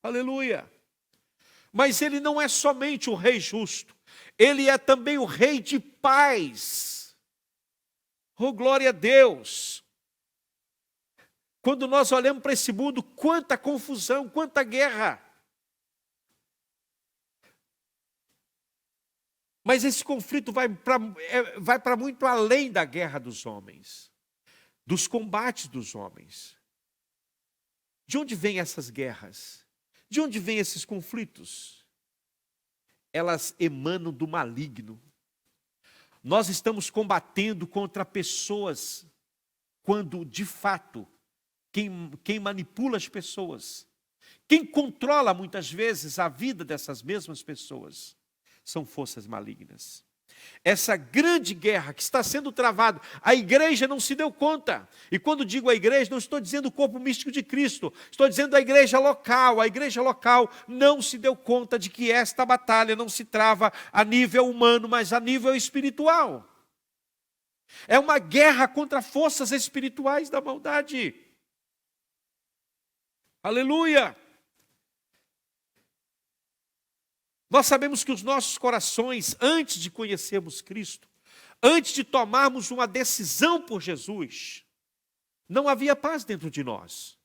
aleluia. Mas ele não é somente o rei justo, ele é também o rei de paz. Oh, glória a Deus. Quando nós olhamos para esse mundo, quanta confusão, quanta guerra. Mas esse conflito vai para muito além da guerra dos homens, dos combates dos homens. De onde vêm essas guerras? De onde vêm esses conflitos? Elas emanam do maligno. Nós estamos combatendo contra pessoas, quando de fato, quem manipula as pessoas, quem controla muitas vezes a vida dessas mesmas pessoas, são forças malignas. Essa grande guerra que está sendo travada, a igreja não se deu conta. E quando digo a igreja, não estou dizendo o corpo místico de Cristo, estou dizendo a igreja local. A igreja local não se deu conta de que esta batalha não se trava a nível humano, mas a nível espiritual. É uma guerra contra forças espirituais da maldade. Aleluia! Nós sabemos que os nossos corações, antes de conhecermos Cristo, antes de tomarmos uma decisão por Jesus, não havia paz dentro de nós.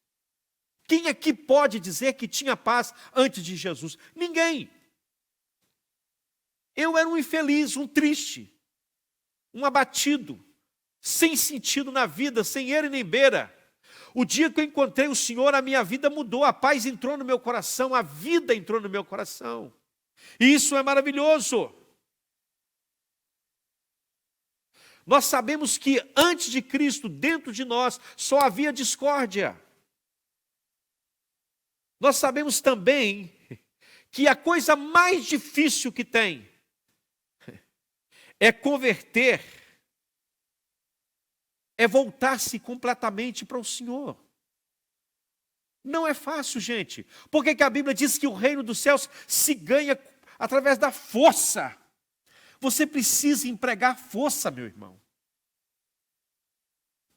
Quem aqui pode dizer que tinha paz antes de Jesus? Ninguém. Eu era um infeliz, um triste, um abatido, sem sentido na vida, sem ele nem beira. O dia que eu encontrei o Senhor, a minha vida mudou, a paz entrou no meu coração, a vida entrou no meu coração. E isso é maravilhoso. Nós sabemos que antes de Cristo, dentro de nós, só havia discórdia. Nós sabemos também que a coisa mais difícil que tem é converter, é voltar-se completamente para o Senhor. Não é fácil, gente. Por que a Bíblia diz que o reino dos céus se ganha através da força? Você precisa empregar força, meu irmão.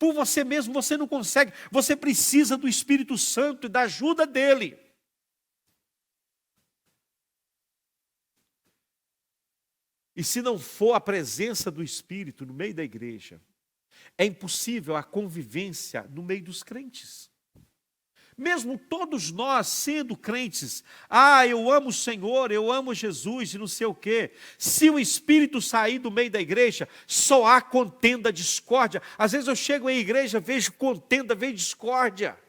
Por você mesmo você não consegue. Você precisa do Espírito Santo e da ajuda dele. E se não for a presença do Espírito no meio da igreja, é impossível a convivência no meio dos crentes. Mesmo todos nós sendo crentes, eu amo o Senhor, eu amo Jesus e não sei o quê. Se o Espírito sair do meio da igreja, só há contenda, discórdia. Às vezes eu chego em igreja, vejo contenda, vejo discórdia.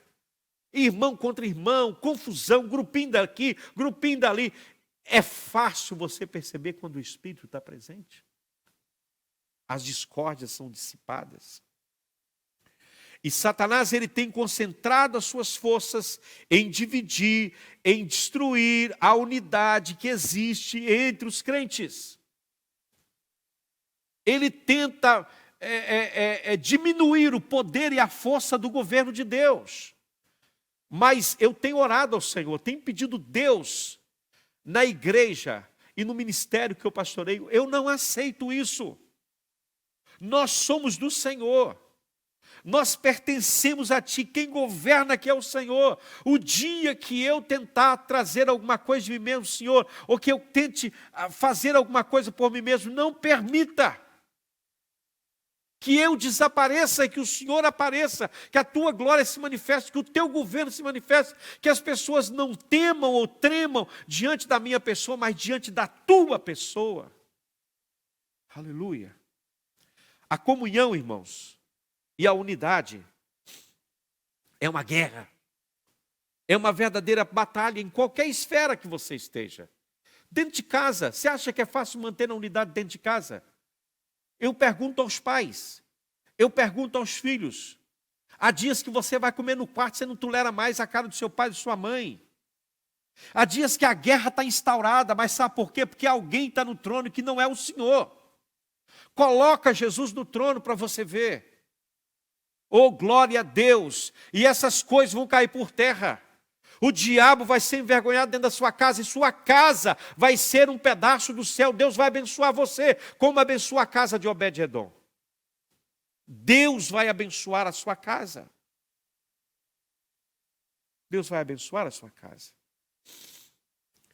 Irmão contra irmão, confusão, grupinho daqui, grupinho dali. É fácil você perceber quando o Espírito está presente. As discórdias são dissipadas. E Satanás ele tem concentrado as suas forças em dividir, em destruir a unidade que existe entre os crentes. Ele tenta diminuir o poder e a força do governo de Deus. Mas eu tenho orado ao Senhor, tenho pedido Deus na igreja e no ministério que eu pastoreio. Eu não aceito isso. Nós somos do Senhor. Nós pertencemos a Ti, quem governa aqui é o Senhor. O dia que eu tentar trazer alguma coisa de mim mesmo, Senhor, ou que eu tente fazer alguma coisa por mim mesmo, não permita que eu desapareça e que o Senhor apareça, que a Tua glória se manifeste, que o Teu governo se manifeste, que as pessoas não temam ou tremam diante da minha pessoa, mas diante da Tua pessoa. Aleluia. A comunhão, irmãos, e a unidade é uma guerra, é uma verdadeira batalha em qualquer esfera que você esteja. Dentro de casa, você acha que é fácil manter a unidade dentro de casa? Eu pergunto aos pais, eu pergunto aos filhos. Há dias que você vai comer no quarto, você não tolera mais a cara do seu pai e de sua mãe. Há dias que a guerra está instaurada, mas sabe por quê? Porque alguém está no trono que não é o Senhor. Coloca Jesus no trono para você ver. Oh, glória a Deus! E essas coisas vão cair por terra. O diabo vai ser envergonhado dentro da sua casa, e sua casa vai ser um pedaço do céu. Deus vai abençoar você, como abençoou a casa de Obed-edom. Deus vai abençoar a sua casa. Deus vai abençoar a sua casa.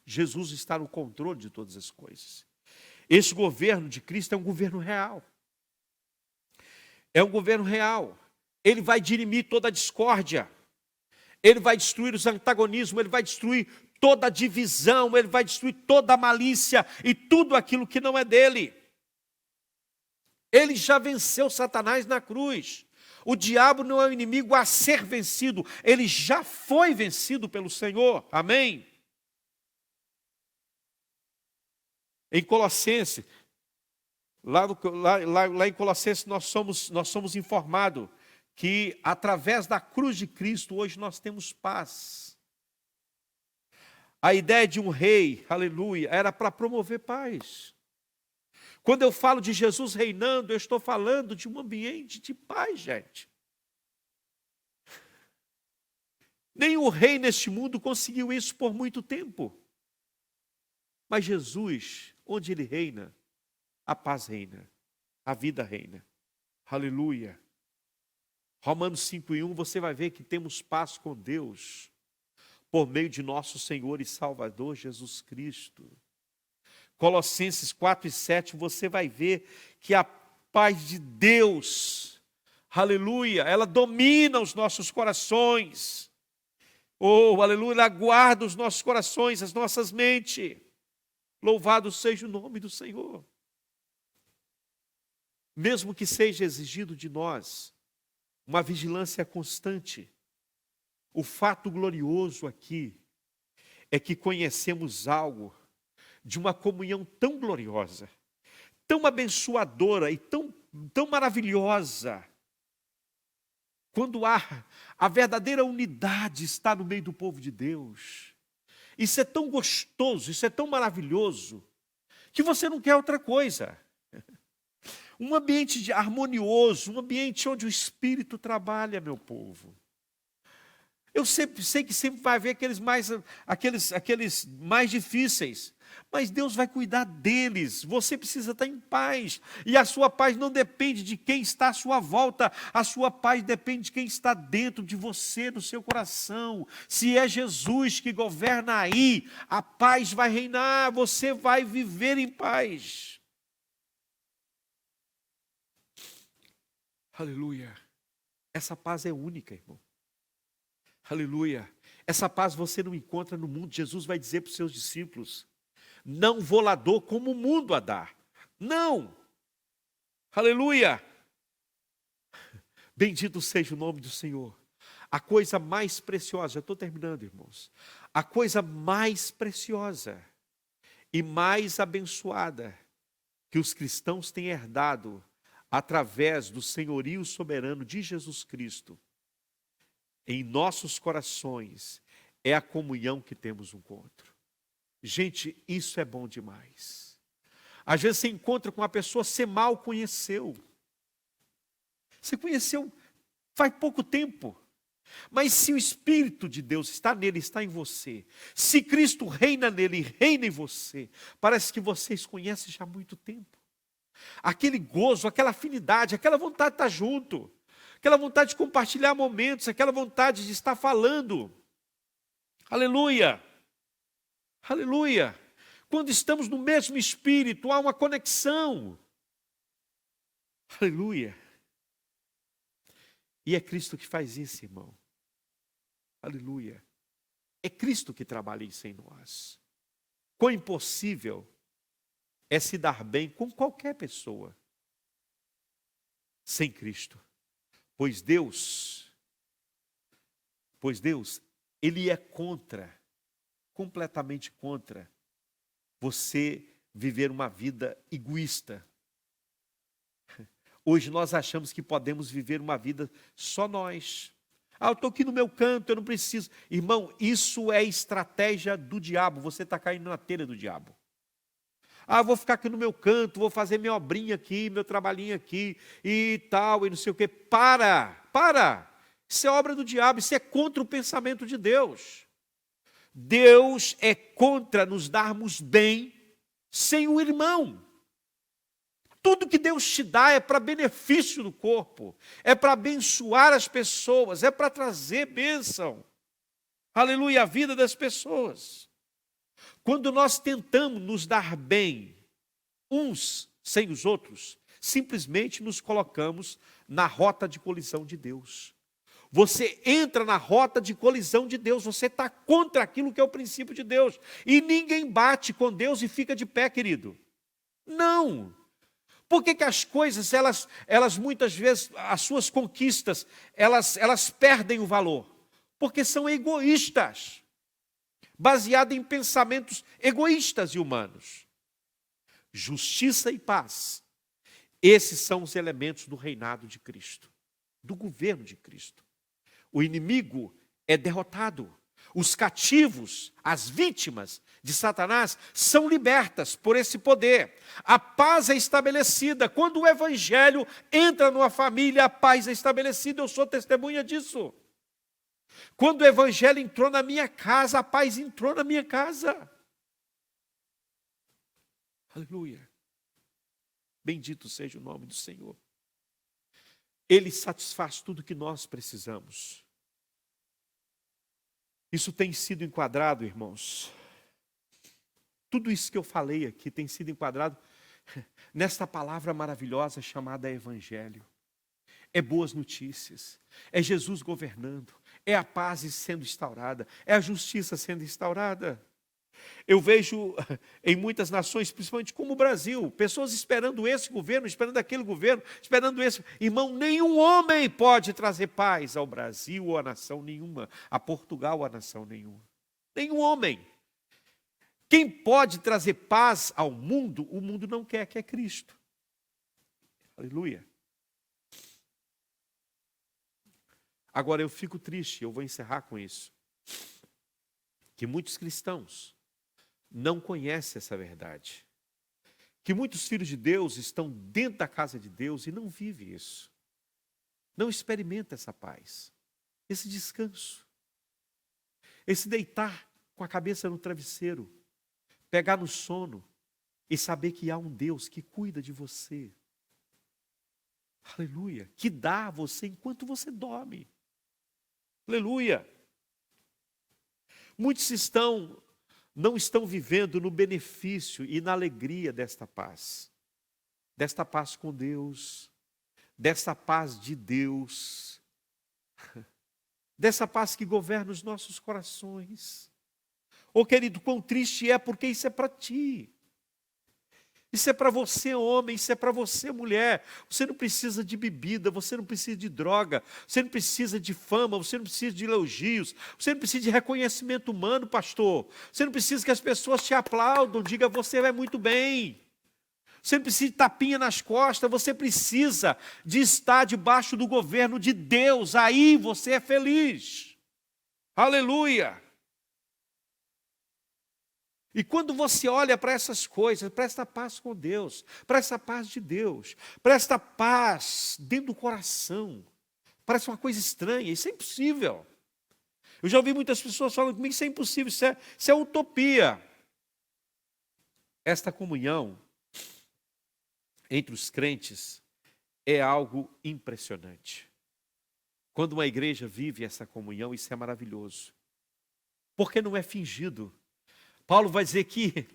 Jesus está no controle de todas as coisas. Esse governo de Cristo é um governo real. É um governo real. Ele vai dirimir toda a discórdia. Ele vai destruir os antagonismos, ele vai destruir toda a divisão, ele vai destruir toda a malícia e tudo aquilo que não é dele. Ele já venceu Satanás na cruz. O diabo não é o inimigo a ser vencido, ele já foi vencido pelo Senhor. Amém? Em Colossenses, lá em Colossenses nós somos informados que através da cruz de Cristo hoje nós temos paz. A ideia de um rei, aleluia, era para promover paz. Quando eu falo de Jesus reinando, eu estou falando de um ambiente de paz, gente. Nenhum rei neste mundo conseguiu isso por muito tempo. Mas Jesus, onde Ele reina, a paz reina, a vida reina. Aleluia. Romanos 5:1, você vai ver que temos paz com Deus, por meio de nosso Senhor e Salvador Jesus Cristo. Colossenses 4:7, você vai ver que a paz de Deus, aleluia, ela domina os nossos corações. Oh, aleluia, ela guarda os nossos corações, as nossas mentes. Louvado seja o nome do Senhor. Mesmo que seja exigido de nós uma vigilância constante, o fato glorioso aqui é que conhecemos algo de uma comunhão tão gloriosa, tão abençoadora e tão maravilhosa, quando a verdadeira unidade está no meio do povo de Deus. Isso é tão gostoso, isso é tão maravilhoso, que você não quer outra coisa. Um ambiente harmonioso, um ambiente onde o Espírito trabalha, meu povo. Eu sei que sempre vai haver aqueles mais difíceis, mas Deus vai cuidar deles. Você precisa estar em paz. E a sua paz não depende de quem está à sua volta. A sua paz depende de quem está dentro de você, no seu coração. Se é Jesus que governa aí, a paz vai reinar. Você vai viver em paz. Aleluia. Essa paz é única, irmão. Aleluia. Essa paz você não encontra no mundo. Jesus vai dizer para os seus discípulos: não vou lá dou como o mundo a dá. Não. Aleluia. Bendito seja o nome do Senhor. A coisa mais preciosa, já estou terminando, irmãos. A coisa mais preciosa e mais abençoada que os cristãos têm herdado através do senhorio soberano de Jesus Cristo em nossos corações é a comunhão que temos um com o outro. Gente, isso é bom demais. Às vezes você encontra com uma pessoa que você mal conheceu. Você conheceu faz pouco tempo. Mas se o Espírito de Deus está nele, está em você. Se Cristo reina nele, reina em você. Parece que vocês conhecem já há muito tempo. Aquele gozo, aquela afinidade, aquela vontade de estar junto. Aquela vontade de compartilhar momentos, aquela vontade de estar falando. Aleluia! Aleluia! Quando estamos no mesmo Espírito, há uma conexão. Aleluia! E é Cristo que faz isso, irmão. Aleluia! É Cristo que trabalha isso em nós. Quão impossível é se dar bem com qualquer pessoa sem Cristo. Pois Deus, Ele é completamente contra você viver uma vida egoísta. Hoje nós achamos que podemos viver uma vida só nós. Eu estou aqui no meu canto, eu não preciso. Irmão, isso é estratégia do diabo, você está caindo na telha do diabo. Eu vou ficar aqui no meu canto, vou fazer minha obrinha aqui, meu trabalhinho aqui e tal, e não sei o quê. Para! Isso é obra do diabo, isso é contra o pensamento de Deus. Deus é contra nos darmos bem sem o irmão. Tudo que Deus te dá é para benefício do corpo, é para abençoar as pessoas, é para trazer bênção. Aleluia, a vida das pessoas. Quando nós tentamos nos dar bem uns sem os outros, simplesmente nos colocamos na rota de colisão de Deus. Você entra na rota de colisão de Deus, você está contra aquilo que é o princípio de Deus. E ninguém bate com Deus e fica de pé, querido. Não. Por que as coisas, elas muitas vezes, as suas conquistas, elas perdem o valor? Porque são egoístas. Baseado em pensamentos egoístas e humanos. Justiça e paz. Esses são os elementos do reinado de Cristo, do governo de Cristo. O inimigo é derrotado. Os cativos, as vítimas de Satanás, são libertas por esse poder. A paz é estabelecida. Quando o evangelho entra numa família, a paz é estabelecida. Eu sou testemunha disso. Quando o evangelho entrou na minha casa, a paz entrou na minha casa. Aleluia. Bendito seja o nome do Senhor. Ele satisfaz tudo que nós precisamos. Isso tem sido enquadrado, irmãos. Tudo isso que eu falei aqui tem sido enquadrado nesta palavra maravilhosa chamada evangelho. É boas notícias, é Jesus governando, é a paz sendo instaurada, é a justiça sendo instaurada. Eu vejo em muitas nações, principalmente como o Brasil, pessoas esperando esse governo, esperando aquele governo, esperando esse. Irmão, nenhum homem pode trazer paz ao Brasil ou à nação nenhuma, a Portugal ou a nação nenhuma. Nenhum homem. Quem pode trazer paz ao mundo, o mundo não quer, que é Cristo. Aleluia. Agora eu fico triste, eu vou encerrar com isso, que muitos cristãos não conhecem essa verdade. Que muitos filhos de Deus estão dentro da casa de Deus e não vivem isso. Não experimentam essa paz, esse descanso, esse deitar com a cabeça no travesseiro, pegar no sono e saber que há um Deus que cuida de você. Aleluia. Que dá a você enquanto você dorme. Aleluia. Muitos não estão vivendo no benefício e na alegria desta paz. Desta paz com Deus, desta paz de Deus, dessa paz que governa os nossos corações. Oh, querido, quão triste é, porque isso é para ti. Isso é para você, homem, isso é para você, mulher. Você não precisa de bebida, você não precisa de droga, você não precisa de fama, você não precisa de elogios, você não precisa de reconhecimento humano, pastor. Você não precisa que as pessoas te aplaudam, diga, você vai muito bem. Você não precisa de tapinha nas costas, você precisa de estar debaixo do governo de Deus, aí você é feliz. Aleluia! E quando você olha para essas coisas, para esta paz com Deus, para essa paz de Deus, para esta paz dentro do coração, parece uma coisa estranha, isso é impossível. Eu já ouvi muitas pessoas falando comigo, isso é impossível, isso é utopia. Esta comunhão entre os crentes é algo impressionante. Quando uma igreja vive essa comunhão, isso é maravilhoso. Porque não é fingido. Paulo vai dizer que,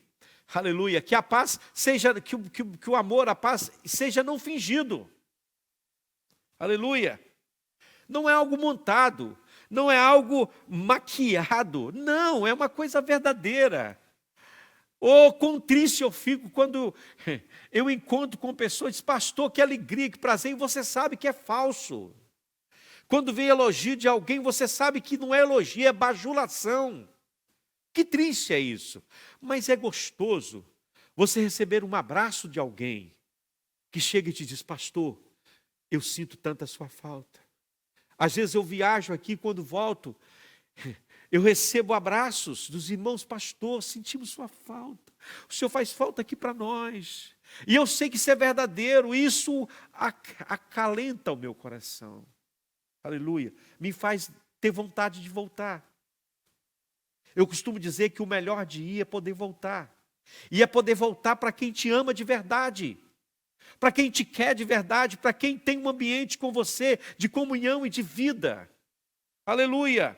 aleluia, que a paz seja, que o amor, a paz seja não fingido. Aleluia. Não é algo montado, não é algo maquiado, não, é uma coisa verdadeira. Oh, quão triste eu fico quando eu encontro com pessoas e diz, pastor, que alegria, que prazer, e você sabe que é falso. Quando vem elogio de alguém, você sabe que não é elogio, é bajulação. Que triste é isso. Mas é gostoso você receber um abraço de alguém que chega e te diz, pastor, eu sinto tanta sua falta. Às vezes eu viajo aqui, quando volto, eu recebo abraços dos irmãos, pastor, sentimos sua falta. O Senhor faz falta aqui para nós. E eu sei que isso é verdadeiro, isso acalenta o meu coração. Aleluia. Me faz ter vontade de voltar. Eu costumo dizer que o melhor de ir é poder voltar. E é poder voltar para quem te ama de verdade. Para quem te quer de verdade, para quem tem um ambiente com você de comunhão e de vida. Aleluia.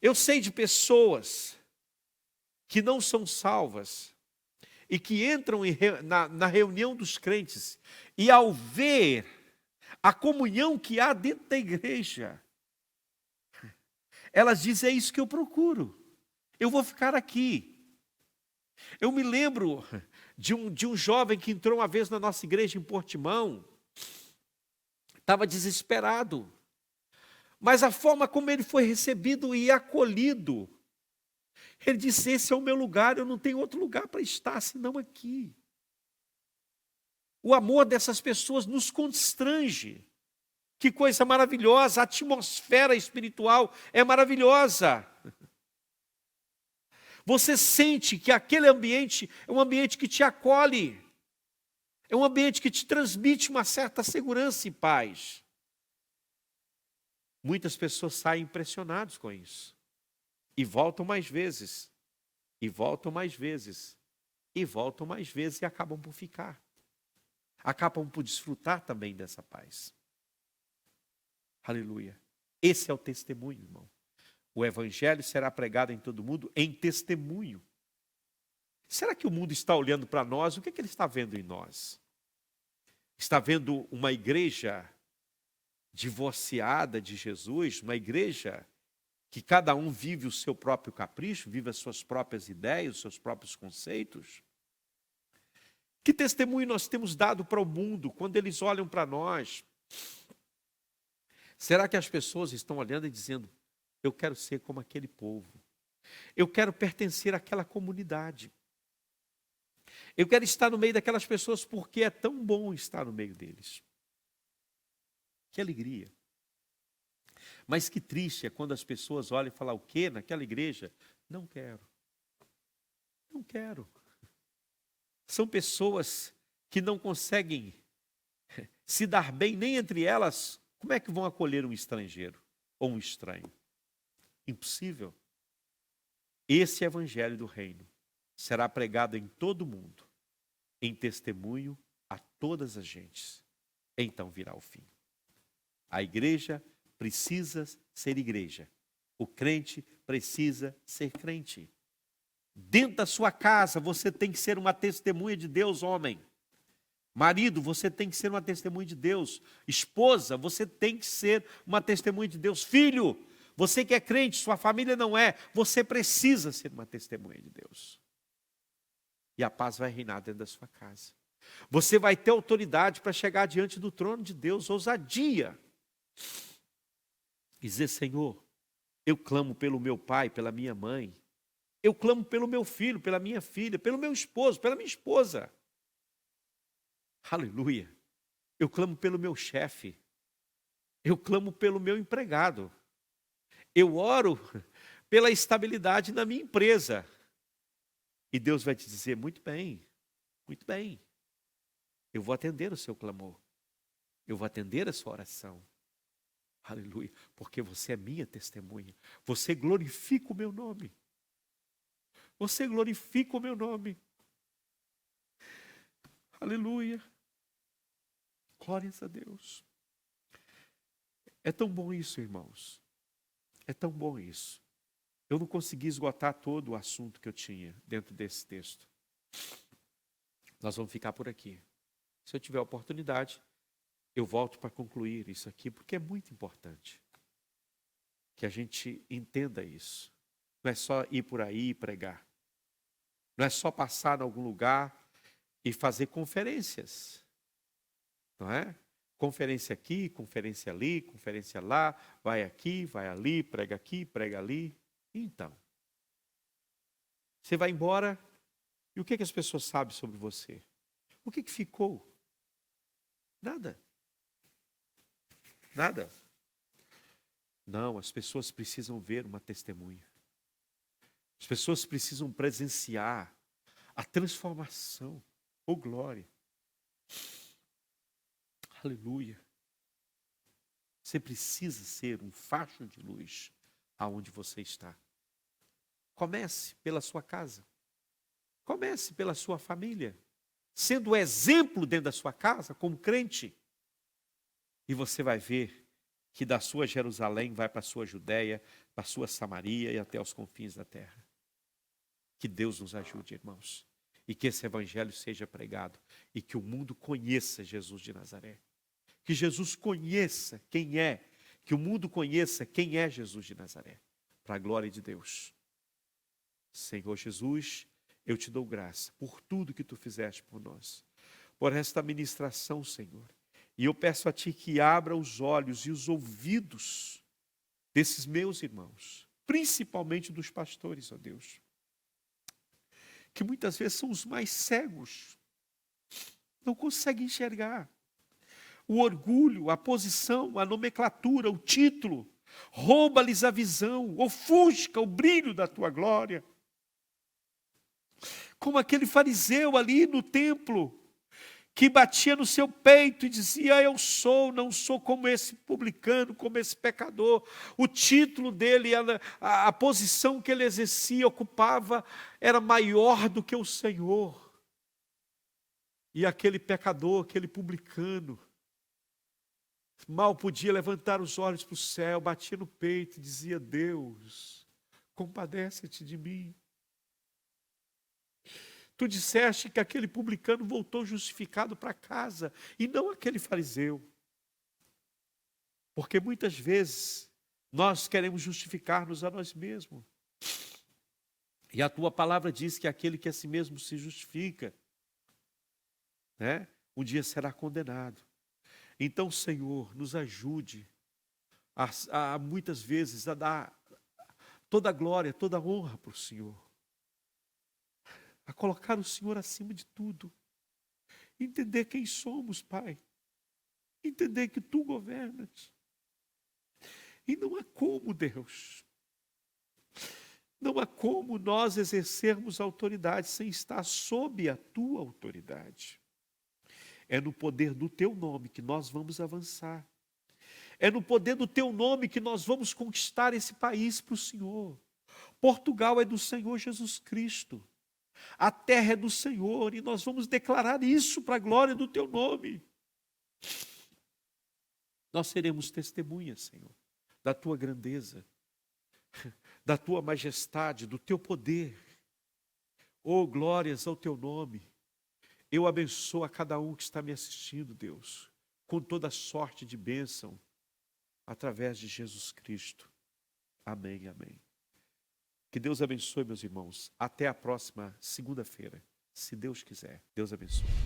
Eu sei de pessoas que não são salvas e que entram na reunião dos crentes e ao ver a comunhão que há dentro da igreja, elas dizem, é isso que eu procuro, eu vou ficar aqui. Eu me lembro de um jovem que entrou uma vez na nossa igreja em Portimão, estava desesperado, mas a forma como ele foi recebido e acolhido, ele disse, esse é o meu lugar, eu não tenho outro lugar para estar senão aqui. O amor dessas pessoas nos constrange. Que coisa maravilhosa, a atmosfera espiritual é maravilhosa. Você sente que aquele ambiente é um ambiente que te acolhe, é um ambiente que te transmite uma certa segurança e paz. Muitas pessoas saem impressionadas com isso. E voltam mais vezes. E voltam mais vezes. E voltam mais vezes e acabam por ficar. Acabam por desfrutar também dessa paz. Aleluia. Esse é o testemunho, irmão. O evangelho será pregado em todo mundo em testemunho. Será que o mundo está olhando para nós? O que ele está vendo em nós? Está vendo uma igreja divorciada de Jesus, uma igreja que cada um vive o seu próprio capricho, vive as suas próprias ideias, os seus próprios conceitos? Que testemunho nós temos dado para o mundo quando eles olham para nós? Será que as pessoas estão olhando e dizendo, eu quero ser como aquele povo, eu quero pertencer àquela comunidade, eu quero estar no meio daquelas pessoas porque é tão bom estar no meio deles? Que alegria. Mas que triste é quando as pessoas olham e falam, o quê? Naquela igreja? Não quero. Não quero. São pessoas que não conseguem se dar bem nem entre elas. Como é que vão acolher um estrangeiro ou um estranho? Impossível. Esse é o evangelho do reino. será pregado em todo o mundo, em testemunho a todas as gentes. Então virá o fim. A igreja precisa ser igreja. O crente precisa ser crente. Dentro da sua casa, você tem que ser uma testemunha de Deus, homem. Marido, você tem que ser uma testemunha de Deus. Esposa, você tem que ser uma testemunha de Deus. Filho, você que é crente, sua família não é, você precisa ser uma testemunha de Deus. E a paz vai reinar dentro da sua casa. Você vai ter autoridade para chegar diante do trono de Deus, ousadia. E dizer, Senhor, eu clamo pelo meu pai, pela minha mãe. Eu clamo pelo meu filho, pela minha filha, pelo meu esposo, pela minha esposa. Aleluia. Eu clamo pelo meu chefe. Eu clamo pelo meu empregado. Eu oro pela estabilidade na minha empresa. E Deus vai te dizer, muito bem, eu vou atender o seu clamor. Eu vou atender a sua oração. Aleluia, porque você é minha testemunha. Você glorifica o meu nome. Você glorifica o meu nome. Aleluia. Glórias a Deus. É tão bom isso, irmãos. É tão bom isso. Eu não consegui esgotar todo o assunto que eu tinha dentro desse texto. Nós vamos ficar por aqui. Se eu tiver oportunidade, eu volto para concluir isso aqui, porque é muito importante que a gente entenda isso. Não é só ir por aí e pregar. Não é só passar em algum lugar e fazer conferências. Não é? Conferência aqui, conferência ali, conferência lá, vai aqui, vai ali, prega aqui, prega ali. Então, você vai embora e o que as pessoas sabem sobre você? O que ficou? Nada. Nada. Não, as pessoas precisam ver uma testemunha. As pessoas precisam presenciar a transformação. Oh, glória. Aleluia. Você precisa ser um facho de luz aonde você está. Comece pela sua casa. Comece pela sua família. Sendo exemplo dentro da sua casa, como crente. E você vai ver que da sua Jerusalém vai para a sua Judéia, para a sua Samaria e até os confins da terra. Que Deus nos ajude, irmãos. E que esse evangelho seja pregado. E que o mundo conheça Jesus de Nazaré. Que Jesus conheça quem é. Que o mundo conheça quem é Jesus de Nazaré. Para a glória de Deus. Senhor Jesus, eu te dou graça por tudo que tu fizeste por nós. Por esta ministração, Senhor. E eu peço a ti que abra os olhos e os ouvidos desses meus irmãos. Principalmente dos pastores, ó Deus. Que muitas vezes são os mais cegos. Não conseguem enxergar. O orgulho, a posição, a nomenclatura, o título, rouba-lhes a visão, ofusca o brilho da tua glória. Como aquele fariseu ali no templo, que batia no seu peito e dizia, eu sou, não sou como esse publicano, como esse pecador. O título dele, a posição que ele exercia, ocupava, era maior do que o Senhor. E aquele pecador, aquele publicano, mal podia levantar os olhos para o céu, batia no peito e dizia, Deus, compadece-te de mim. Tu disseste que aquele publicano voltou justificado para casa, e não aquele fariseu. Porque muitas vezes nós queremos justificar-nos a nós mesmos. E a tua palavra diz que aquele que a si mesmo se justifica, né, um dia será condenado. Então, Senhor, nos ajude a muitas vezes a dar toda a glória, toda a honra para o Senhor. A colocar o Senhor acima de tudo. Entender quem somos, Pai. Entender que Tu governas. E não há como, Deus. Não há como nós exercermos autoridade sem estar sob a Tua autoridade. É no poder do Teu nome que nós vamos avançar. É no poder do Teu nome que nós vamos conquistar esse país para o Senhor. Portugal é do Senhor Jesus Cristo. A terra é do Senhor e nós vamos declarar isso para a glória do teu nome. Nós seremos testemunhas, Senhor, da tua grandeza, da tua majestade, do teu poder. Oh, glórias ao teu nome. Eu abençoo a cada um que está me assistindo, Deus, com toda sorte de bênção, através de Jesus Cristo. Amém, amém. Que Deus abençoe, meus irmãos. Até a próxima segunda-feira, se Deus quiser. Deus abençoe.